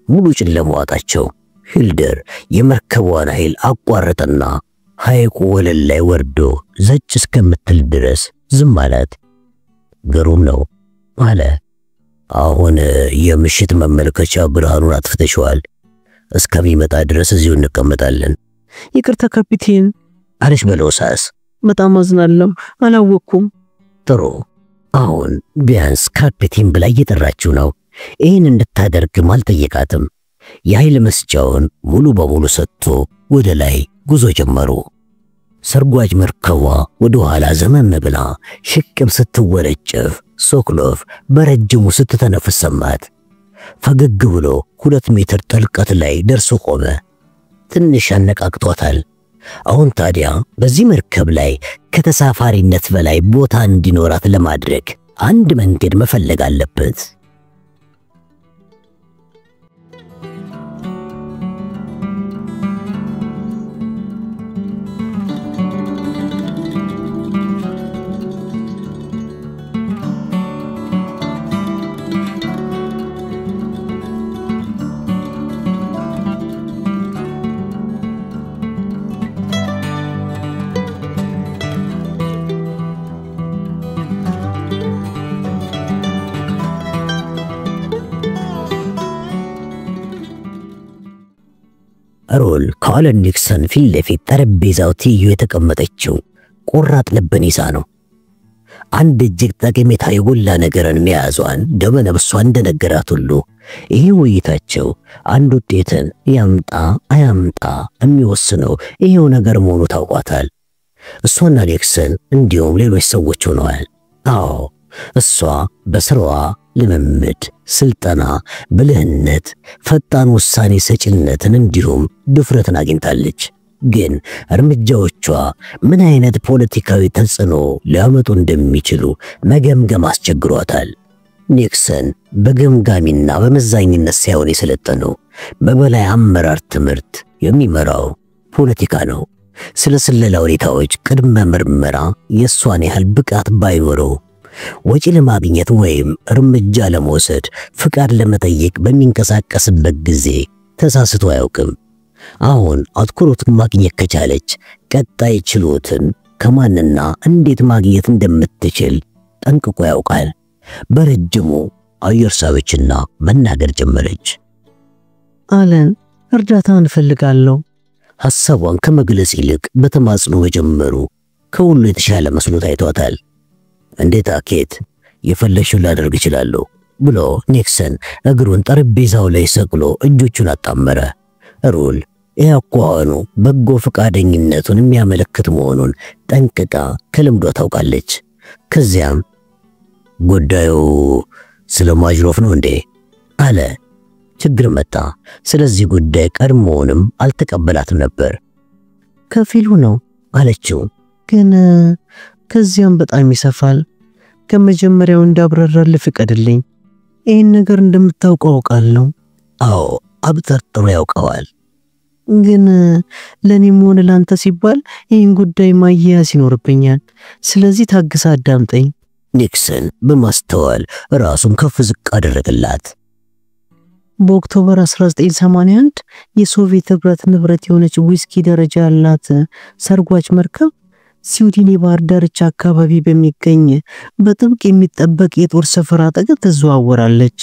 ሙሉ ጨለማ ዋጣቸው። ሂልደር የመርከቧን ኃይል አቋረጠና ሐይቁ ወለል ላይ ወርዶ ዘጭ እስከምትል ድረስ ዝም አላት። ግሩም ነው አለ። አሁን የምሽት መመልከቻ ብርሃኑን አጥፍተሽዋል። እስከሚመጣ ድረስ እዚሁ እንቀመጣለን።
ይቅርታ ካፒቴን
አለች በለውሳስ።
በጣም አዝናለሁ፣ አላወቅኩም።
ጥሩ፣ አሁን ቢያንስ ካፒቴን ብላ እየጠራችው ነው። ይህን እንድታደርግም አልጠየቃትም። የኃይል መስጫውን ሙሉ በሙሉ ሰጥቶ ወደ ላይ ጉዞ ጀመሩ። ሰርጓጅ መርከቧ ወደ ኋላ ዘመም ብላ ሽቅብ ስትወረጨፍ ሶኮሎቭ በረጅሙ ስትተነፍስ ሰማት። ፈገግ ብሎ 2 ሜትር ጥልቀት ላይ ደርሶ ቆመ። ትንሽ አነቃቅቷታል። አሁን ታዲያ በዚህ መርከብ ላይ ከተሳፋሪነት በላይ ቦታ እንዲኖራት ለማድረግ አንድ መንገድ መፈለግ አለበት። ሮል ከአለን ኒክሰን ፊት ለፊት ጠረጴዛው ትይዩ የተቀመጠችው ቆራጥ ልብን ይዛ ነው። አንድ እጅግ ጠቀሜታ የጎላ ነገርን መያዟን ደመነፍሷ እንደነገራት ሁሉ ይሄ ውይይታቸው አንድ ውጤትን ያምጣ አያምጣ የሚወስነው ይሄው ነገር መሆኑ ታውቋታል። እሷና ኒክሰን እንዲሁም ሌሎች ሰዎች ሆነዋል። አዎ እሷ በስራዋ ልምምድ፣ ስልጠና፣ ብልህነት፣ ፈጣን ውሳኔ ሰጪነትን እንዲሁም ድፍረትን አግኝታለች። ግን እርምጃዎቿ ምን አይነት ፖለቲካዊ ተጽዕኖ ሊያመጡ እንደሚችሉ መገምገም አስቸግሯታል። ኒክሰን በገምጋሚና በመዛኝነት ሳይሆን የሰለጠነው በበላይ አመራር ትምህርት የሚመራው ፖለቲካ ነው። ስለ ስለላ ሁኔታዎች ቅድመ ምርመራ የሷን ያህል ብቃት ባይኖረው ወጪ ለማግኘት ወይም እርምጃ ለመውሰድ ፍቃድ ለመጠየቅ በሚንቀሳቀስበት ጊዜ ተሳስቶ አያውቅም። አሁን አትኩሮትን ማግኘት ከቻለች ቀጣይ ችሎትን ከማንና እንዴት ማግኘት እንደምትችል ጠንቅቆ ያውቃል። በረጅሙ አየር ሳበችና መናገር ጀመረች።
አለን እርዳታ እንፈልጋለሁ።
ሐሳቧን ከመግለጽ ይልቅ በተማጽኖ መጀመሩ ከሁሉ የተሻለ መስሎ ታይቷታል። እንዴት አኬት የፈለግሽውን ላደርግ እችላለሁ ብሎ ኒክሰን እግሩን ጠረጴዛው ላይ ሰቅሎ እጆቹን አጣመረ። ሮል ያቋኑ በጎ ፈቃደኝነቱን የሚያመለክት መሆኑን ጠንቅቃ ከልምዷ ታውቃለች። ከዚያም ጉዳዩ ስለ ማጅሮፍ ነው እንዴ አለ። ችግር መጣ። ስለዚህ ጉዳይ ቀድሞውንም አልተቀበላትም ነበር።
ከፊሉ ነው አለችው። ግን ከዚያም በጣም ይሰፋል። ከመጀመሪያው እንዳብራራል ፍቀድልኝ። ይህን ነገር እንደምታውቀው አውቃለሁ።
አዎ አብጠርጥሮ ያውቀዋል።
ግን ለኔም ሆነ ላንተ ሲባል ይህን ጉዳይ ማያያዝ ይኖርብኛል። ስለዚህ ታግሳ አዳምጠኝ።
ኒክሰን በማስተዋል ራሱን ከፍ ዝቅ አደረገላት።
በኦክቶበር 1981 የሶቪየት ህብረት ንብረት የሆነች ዊስኪ ደረጃ ያላት ሰርጓጅ መርከብ ስዊድን የባህር ዳርቻ አካባቢ በሚገኝ በጥብቅ የሚጠበቅ የጦር ሰፈር አጠገብ ተዘዋወራለች።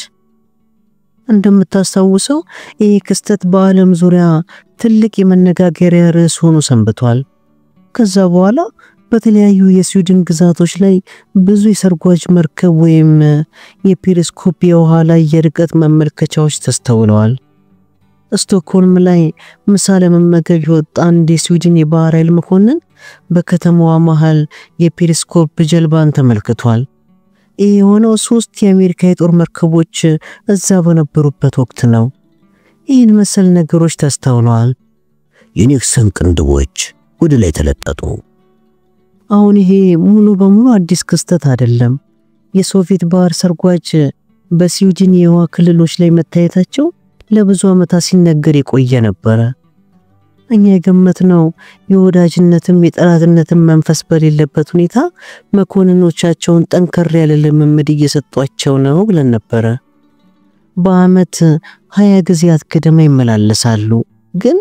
እንደምታስታውሰው ይህ ክስተት በዓለም ዙሪያ ትልቅ የመነጋገሪያ ርዕስ ሆኖ ሰንብቷል። ከዛ በኋላ በተለያዩ የስዊድን ግዛቶች ላይ ብዙ የሰርጓጅ መርከብ ወይም የፔሪስኮፕ የውሃ ላይ የርቀት መመልከቻዎች ተስተውለዋል። ስቶክሆልም ላይ ምሳ ለመመገብ የወጣ አንድ የስዊድን የባህር ኃይል መኮንን በከተማዋ መሃል የፔሪስኮፕ ጀልባን ተመልክቷል። ይህ የሆነው 3 የአሜሪካ የጦር መርከቦች እዛ በነበሩበት ወቅት ነው። ይህን መሰል ነገሮች ተስተውለዋል።
የኒክሰን ቅንድቦች ወደ ላይ ተለጠጡ።
አሁን ይሄ ሙሉ በሙሉ አዲስ ክስተት አይደለም። የሶቪየት ባህር ሰርጓጅ በስዊድን የውሃ ክልሎች ላይ መታየታቸው ለብዙ ዓመታት ሲነገር የቆየ ነበር። እኛ የገመትነው የወዳጅነትም የጠላትነትም መንፈስ በሌለበት ሁኔታ መኮንኖቻቸውን ጠንከር ያለ ልምምድ እየሰጧቸው ነው ብለን ነበር። በአመት 20 ጊዜያት ገደማ ይመላለሳሉ። ግን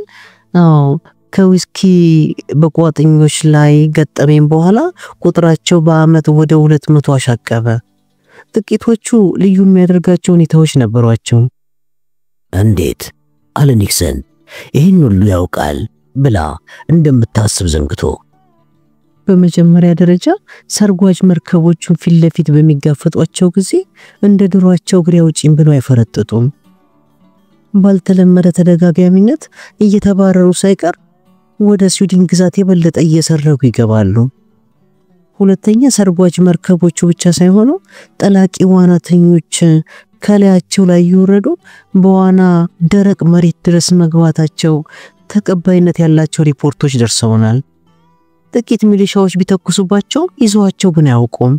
ከዊስኪ በቋጥኞች ላይ ገጠመኝ በኋላ ቁጥራቸው በአመት ወደ 200 አሻቀበ። ጥቂቶቹ ልዩ የሚያደርጋቸው ሁኔታዎች ነበሯቸው።
እንዴት አለ ኒክሰን ይህን ሁሉ ያውቃል ብላ እንደምታስብ ዘንግቶ።
በመጀመሪያ ደረጃ ሰርጓጅ መርከቦቹን ፊት ለፊት በሚጋፈጧቸው ጊዜ እንደ ድሯቸው እግሬ አውጪኝ ብለው አይፈረጥጡም። ባልተለመደ ተደጋጋሚነት እየተባረሩ ሳይቀር ወደ ስዊድን ግዛት የበለጠ እየሰረጉ ይገባሉ። ሁለተኛ ሰርጓጅ መርከቦቹ ብቻ ሳይሆኑ ጠላቂ ዋናተኞች ከላያቸው ላይ ይወረዱ በዋና ደረቅ መሬት ድረስ መግባታቸው ተቀባይነት ያላቸው ሪፖርቶች ደርሰውናል። ጥቂት ሚሊሻዎች ቢተኩሱባቸው ይዘዋቸው ግን አያውቁም።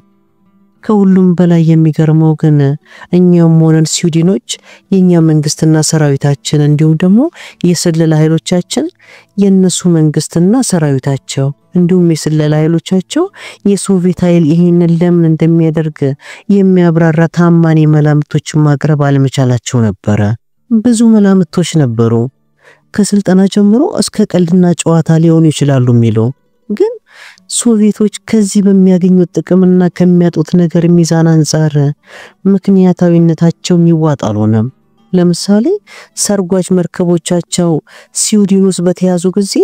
ከሁሉም በላይ የሚገርመው ግን እኛም ሆነን ስዊድኖች የኛ መንግስትና ሰራዊታችን እንዲሁም ደግሞ የስለላ ኃይሎቻችን የነሱ መንግስትና ሰራዊታቸው እንዲሁም የስለላ ኃይሎቻቸው የሶቪየት ኃይል ይሄንን ለምን እንደሚያደርግ የሚያብራራ ታማኝ መላምቶችን ማቅረብ አለመቻላቸው ነበር። ብዙ መላምቶች ነበሩ፣ ከስልጠና ጀምሮ እስከ ቀልድና ጨዋታ ሊሆኑ ይችላሉ የሚለው ግን ሶቪየቶች ከዚህ በሚያገኙት ጥቅምና ከሚያጡት ነገር ሚዛን አንፃር ምክንያታዊነታቸው የሚዋጥ አልሆነም። ለምሳሌ ሰርጓጅ መርከቦቻቸው ስዊድን ውስጥ በተያዙ ጊዜ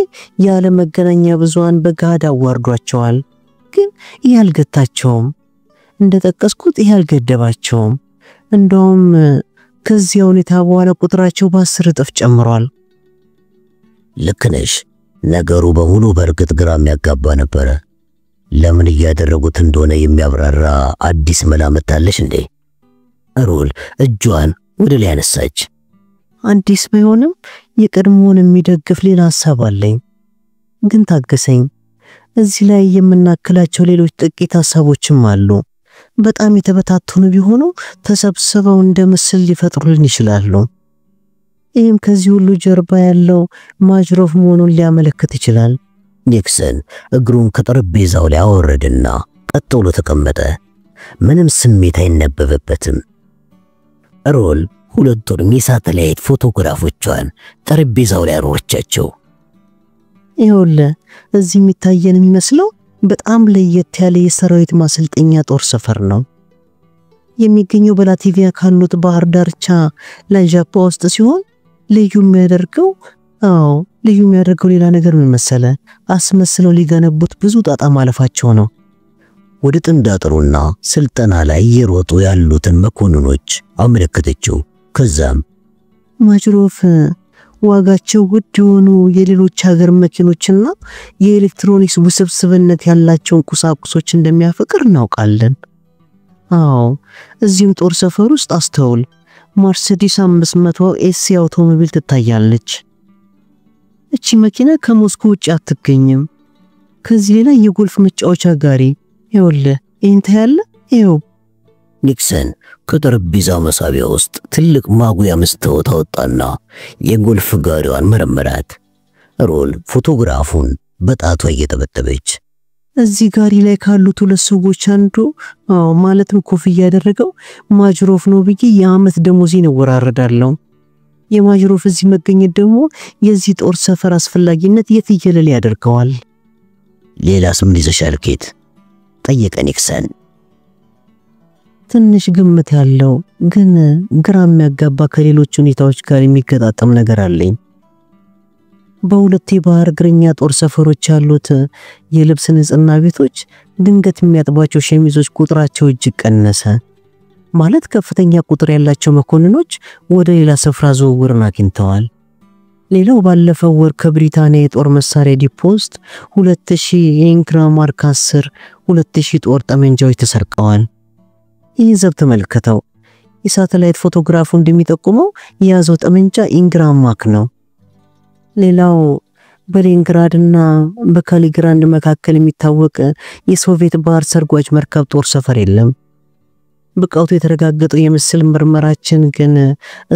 ያለ መገናኛ ብዙሃን በጋድ አዋርዷቸዋል። ግን ይህ አልገታቸውም፣ እንደጠቀስኩት ይህ አልገደባቸውም። እንደውም ከዚያ ሁኔታ በኋላ ቁጥራቸው በ10 እጥፍ ጨምሯል።
ልክ ነሽ። ነገሩ በሙሉ በርግጥ ግራ የሚያጋባ ነበር። ለምን እያደረጉት እንደሆነ የሚያብራራ አዲስ መላምት አለሽ እንዴ? ሮል እጇን ወደ ላይ አነሳች።
አዲስ ባይሆንም የቀድሞውን የሚደግፍ ሌላ ሐሳብ አለኝ። ግን ታገሰኝ። እዚህ ላይ የምናክላቸው ሌሎች ጥቂት ሐሳቦችም አሉ። በጣም የተበታተኑ ቢሆኑ ተሰብስበው እንደ ምስል ሊፈጥሩልን ይችላሉ። ይህም ከዚህ ሁሉ ጀርባ ያለው ማጅሮፍ መሆኑን ሊያመለክት ይችላል።
ኒክሰን እግሩን ከጠረጴዛው ላይ አወረደና ቀጥ ብሎ ተቀመጠ። ምንም ስሜት አይነበበበትም። ሮል ሁለቱንም የሳተላይት ፎቶግራፎቿን ጠረጴዛው ላይ አኖረቻቸው።
ይኸውልህ እዚህ የሚታየን የሚመስለው በጣም ለየት ያለ የሰራዊት ማሰልጠኛ ጦር ሰፈር ነው። የሚገኘው በላቲቪያ ካሉት ባህር ዳርቻ ላይ ጃፓ ውስጥ ሲሆን ልዩ የሚያደርገው ሌላ ነገር ምን መሰለ? አስመስለው ሊገነቡት ብዙ ጣጣ ማለፋቸው ነው።
ወደ ጥንዳጥሩና ስልጠና ላይ የሮጡ ያሉትን መኮንኖች አመለከተችው። ከዛም
ማጅሮፍ ዋጋቸው ውድ የሆኑ የሌሎች ሀገር መኪኖችና የኤሌክትሮኒክስ ውስብስብነት ያላቸውን ቁሳቁሶች እንደሚያፈቅር እናውቃለን። እዚህም ጦር ሰፈር ውስጥ አስተውል፣ ማርሴዲስ 500 ኤሲ አውቶሞቢል ትታያለች። እቺ መኪና ከሞስኮ ውጭ አትገኝም። ከዚህ ሌላ የጎልፍ መጫወቻ ጋሪ ይኸውልህ፣ እንት ያለ ይኸው።
ኒክሰን ከጠረጴዛው መሳቢያ ውስጥ ትልቅ ማጉያ መስታወት አወጣና የጎልፍ ጋሪዋን መረመራት። ሮል ፎቶግራፉን በጣቷ እየተበተበች
እዚህ ጋሪ ላይ ካሉት ሁለት ሰዎች አንዱ ማለትም ኮፍያ ያደረገው ማጅሮፍ ነው ብዬ የዓመት ደሞዜን እወራረዳለሁ። የማጅሮፍ እዚህ መገኘት ደግሞ የዚህ ጦር ሰፈር አስፈላጊነት የትየለል ያደርገዋል።
ሌላስ ምን ይዘሻል ኬት? ጠየቀ ኒክሰን።
ትንሽ ግምት ያለው ግን ግራ የሚያጋባ ከሌሎች ሁኔታዎች ጋር የሚገጣጠም ነገር አለኝ። በሁለት የባህር እግረኛ ጦር ሰፈሮች ያሉት የልብስ ንጽህና ቤቶች ድንገት የሚያጥባቸው ሸሚዞች ቁጥራቸው እጅግ ቀነሰ። ማለት ከፍተኛ ቁጥር ያላቸው መኮንኖች ወደ ሌላ ስፍራ ዝውውርን አግኝተዋል። ሌላው ባለፈው ወር ከብሪታንያ የጦር መሳሪያ ዲፖ ውስጥ 2000 የኢንግራም ማርክ 10 2000 ጦር ጠመንጃዎች ተሰርቀዋል። ይህን ዘብ ተመልከተው። የሳተላይት ፎቶግራፉ እንደሚጠቁመው የያዘው ጠመንጃ ኢንግራም ማርክ ነው። ሌላው በሌንግራድና በካሊግራንድ መካከል የሚታወቅ የሶቪየት ባህር ሰርጓጅ መርከብ ጦር ሰፈር የለም። ብቃቱ የተረጋገጠው የምስል ምርመራችን ግን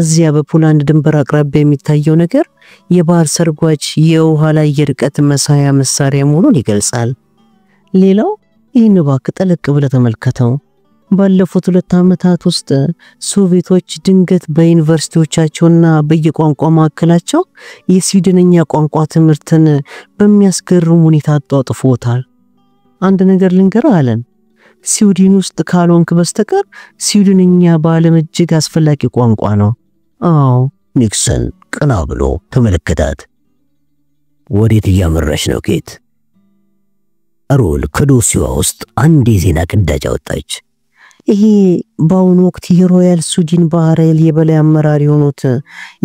እዚያ በፖላንድ ድንበር አቅራቢያ የሚታየው ነገር የባህር ሰርጓጅ የውሃ ላይ የርቀት መሳያ መሳሪያ መሆኑን ይገልጻል። ሌላው ይህን እባክህ ጠለቅ ብለህ ተመልከተው። ባለፉት 2 ዓመታት ውስጥ ሶቪየቶች ድንገት በዩኒቨርሲቲዎቻቸውና በየቋንቋ ማዕከላቸው የስዊድንኛ ቋንቋ ትምህርትን በሚያስገርም ሁኔታ አጣጥፈውታል። አንድ ነገር ልንገርህ አለን፣ ስዊድን ውስጥ ካልሆንክ በስተቀር ስዊድንኛ በዓለም እጅግ አስፈላጊ ቋንቋ ነው።
ኒክሰን ቀና ብሎ ተመለከታት። ወዴት እያመራሽ ነው ኬት? ሮል ከዶሲዋ ውስጥ አንድ የዜና ቅዳጅ አወጣች።
ይሄ በአሁኑ ወቅት የሮያል ስዊድን ባህር ኃይል የበላይ አመራር የሆኑት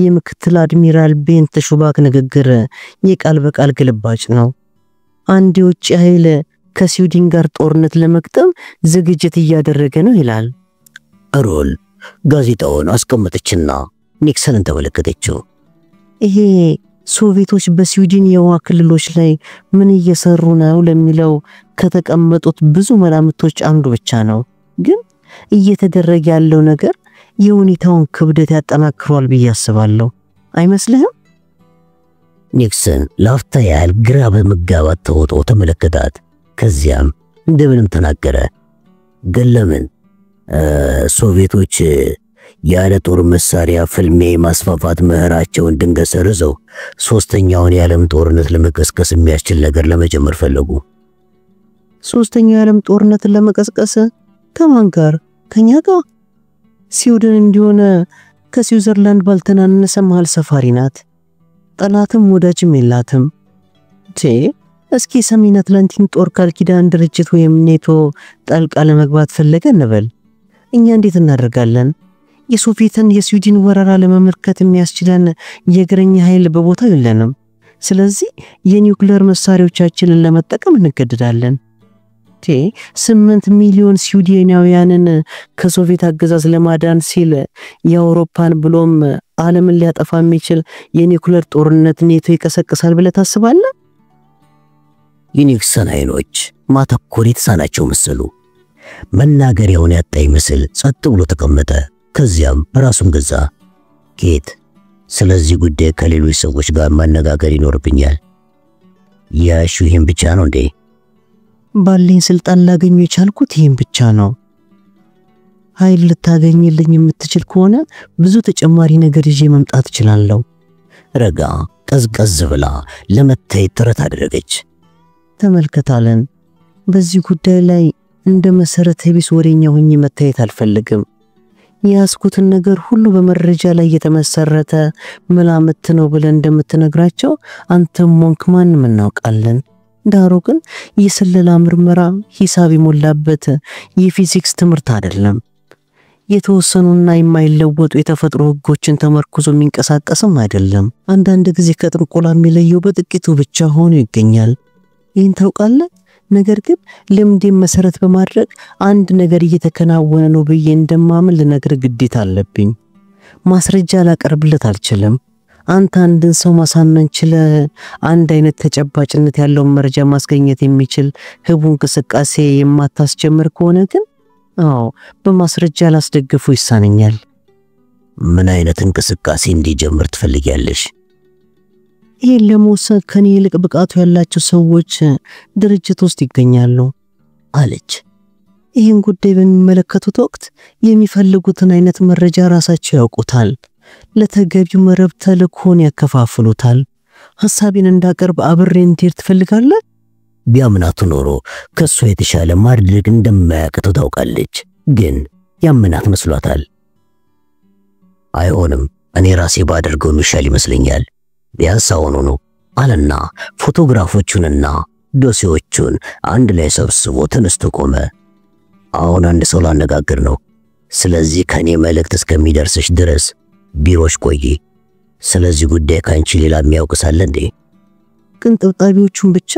የምክትል አድሚራል ቤንት ሹባክ ንግግር የቃል በቃል ግልባጭ ነው። አንድ የውጭ ኃይል ከስዊድን ጋር ጦርነት ለመግጠም ዝግጅት እያደረገ ነው ይላል።
ሮል ጋዜጣውን አስቀመጠችና ኒክሰንን ተመለከተችው።
ይሄ ሶቪየቶች በስዊድን የውሃ ክልሎች ላይ ምን እየሰሩ ነው ለሚለው ከተቀመጡት ብዙ መላምቶች አንዱ ብቻ ነው። ግን እየተደረገ ያለው ነገር የሁኔታውን ክብደት ያጠናክሯል ብዬ አስባለሁ። አይመስልህም?
ኒክሰን ለአፍታ ያህል ግራ በመጋባት ተውጦ ተመለከታት። ከዚያም እንደምንም ተናገረ። ግን ለምን ሶቪየቶች ያለ ጦር መሳሪያ ፍልሜ ማስፋፋት ምህራቸውን ድንገት ሰርዘው ሶስተኛውን የዓለም ጦርነት ለመቀስቀስ የሚያስችል ነገር ለመጀመር ፈለጉ?
ሶስተኛው የዓለም ጦርነትን ለመቀስቀስ ከማን ጋር? ከኛ ጋር? ስዊድን እንዲሆነ ከስዊዘርላንድ ባልተናነሰ መሃል ሰፋሪ ናት። ጠላትም ወዳጅም የላትም። እስኪ ሰሜን አትላንቲክ ጦር ቃል ኪዳን ድርጅት ወይም ኔቶ ጣልቃ ለመግባት ፈለገ እንበል። እኛ እንዴት እናደርጋለን? የሶቪየትን የስዊድን ወረራ ለመመልከት የሚያስችለን የእግረኛ ኃይል በቦታው የለንም። ስለዚህ የኒውክሌር መሳሪያዎቻችንን ለመጠቀም እንገደዳለን። 8 ሚሊዮን ስዊድናውያንን ከሶቪየት አገዛዝ ለማዳን ሲል የአውሮፓን ብሎም ዓለምን ሊያጠፋ የሚችል የኒውክሌር ጦርነት ኔቶ ይቀሰቅሳል ብለህ ታስባለህ?
የኒክሰን አይኖች ማተኮር የተሳናቸው መሰሉ። መናገሪያውን ያጣ ይመስል ጸጥ ብሎ ተቀመጠ። ከዚያም ራሱን ገዛ። ኬት ስለዚህ ጉዳይ ከሌሎች ሰዎች ጋር ማነጋገር ይኖርብኛል። ያሹ ይሄን ብቻ ነው እንዴ?
ባለኝ ስልጣን ላገኙ የቻልኩት ይሄን ብቻ ነው። ኃይል ልታገኝልኝ የምትችል ከሆነ ብዙ ተጨማሪ ነገር ይዤ መምጣት እችላለሁ።
ረጋ ቀዝቀዝ ብላ ለመታየት ጥረት አደረገች።
ተመልከታለን፣ በዚህ ጉዳይ ላይ እንደ መሰረተ ቢስ ወሬኛ ሆኜ መታየት አልፈልግም። ያስኩትን ነገር ሁሉ በመረጃ ላይ የተመሰረተ መላምት ነው ብለን እንደምትነግራቸው አንተም ሞንክ ማንም እናውቃለን። ዳሩ ግን የስለላ ምርመራ ሂሳብ የሞላበት የፊዚክስ ትምህርት አይደለም። የተወሰኑና የማይለወጡ የተፈጥሮ ህጎችን ተመርኩዞ የሚንቀሳቀስም አይደለም። አንዳንድ ጊዜ ከጥንቆላ የሚለየው በጥቂቱ ብቻ ሆኖ ይገኛል። ይህን ታውቃለህ። ነገር ግን ልምዴን መሰረት በማድረግ አንድ ነገር እየተከናወነ ነው ብዬ እንደማምን ልነግር ግዴታ አለብኝ። ማስረጃ ላቀርብለት አልችልም። አንተ አንድን ሰው ማሳመን ችለ አንድ አይነት ተጨባጭነት ያለው መረጃ ማስገኘት የሚችል ህቡ እንቅስቃሴ የማታስጀምር ከሆነ ግን በማስረጃ ላስደግፉ ይሳነኛል።
ምን አይነት እንቅስቃሴ እንዲጀምር ትፈልጊያለሽ?
ይሄን ለመወሰን ከኔ ይልቅ ብቃቱ ያላቸው ሰዎች ድርጅት ውስጥ ይገኛሉ
አለች።
ይህን ጉዳይ በሚመለከቱት ወቅት የሚፈልጉትን አይነት መረጃ ራሳቸው ያውቁታል። ለተገቢው መረብ ተልኮን ያከፋፍሉታል። ሐሳቤን እንዳቀርብ አብሬ እንድሄድ ትፈልጋለህ?
ቢያምናቱ ኖሮ ከሷ የተሻለ ማድረግ እንደማያቅተው ታውቃለች። ግን ያምናት መስሏታል። አይሆንም፣ እኔ ራሴ ባደርገው የሚሻል ይመስለኛል። ቢያንስ አሁኑ ነው አለና ፎቶግራፎቹንና ዶሴዎቹን አንድ ላይ ሰብስቦ ተነስቶ ቆመ። አሁን አንድ ሰው ላነጋግር ነው። ስለዚህ ከኔ መልእክት እስከሚደርስሽ ድረስ ቢሮሽ ቆይ። ስለዚህ ጉዳይ ካንቺ ሌላ የሚያውቅ ሳለ እንዴ?
ቅንጥብጣቢዎቹን ብቻ?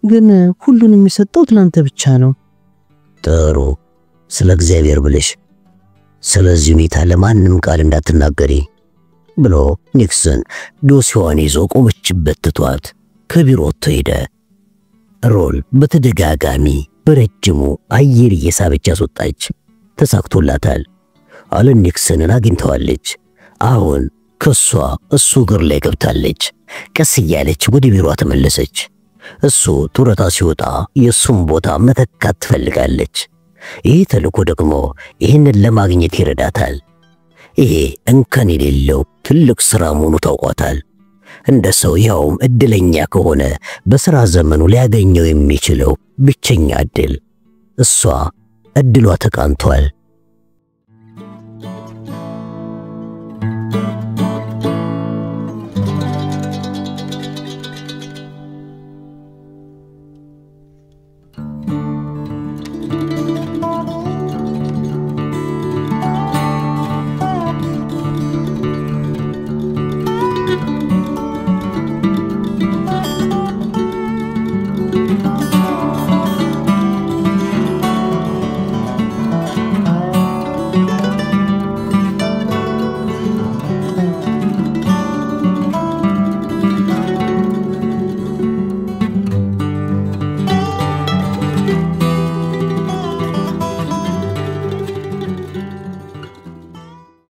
ግን ሁሉንም የሚሰጠው ላንተ ብቻ ነው።
ጥሩ፣ ስለ እግዚአብሔር ብለሽ ስለዚህ ሁኔታ ለማንም ቃል እንዳትናገሪ ብሎ ኒክሰን ዶሴዋን ይዞ ቆመችበት ትቷት ከቢሮ ወጥቶ ሄደ። ሮል በተደጋጋሚ በረጅሙ አየር እየሳበች አስወጣች። ተሳክቶላታል። አለን ኒክሰንን አግኝተዋለች። አሁን ከሷ እሱ እግር ላይ ገብታለች። ቀስ እያለች ወደ ቢሮዋ ተመለሰች። እሱ ጡረታ ሲወጣ የሱን ቦታ መተካት ትፈልጋለች። ይሄ ተልእኮ ደግሞ ይህንን ለማግኘት ይረዳታል። ይሄ እንከን የሌለው ትልቅ ሥራ መሆኑ ታውቋታል። እንደ ሰው ያውም እድለኛ ከሆነ በሥራ ዘመኑ ሊያገኘው የሚችለው ብቸኛ እድል። እሷ እድሏ ተቃንቷል።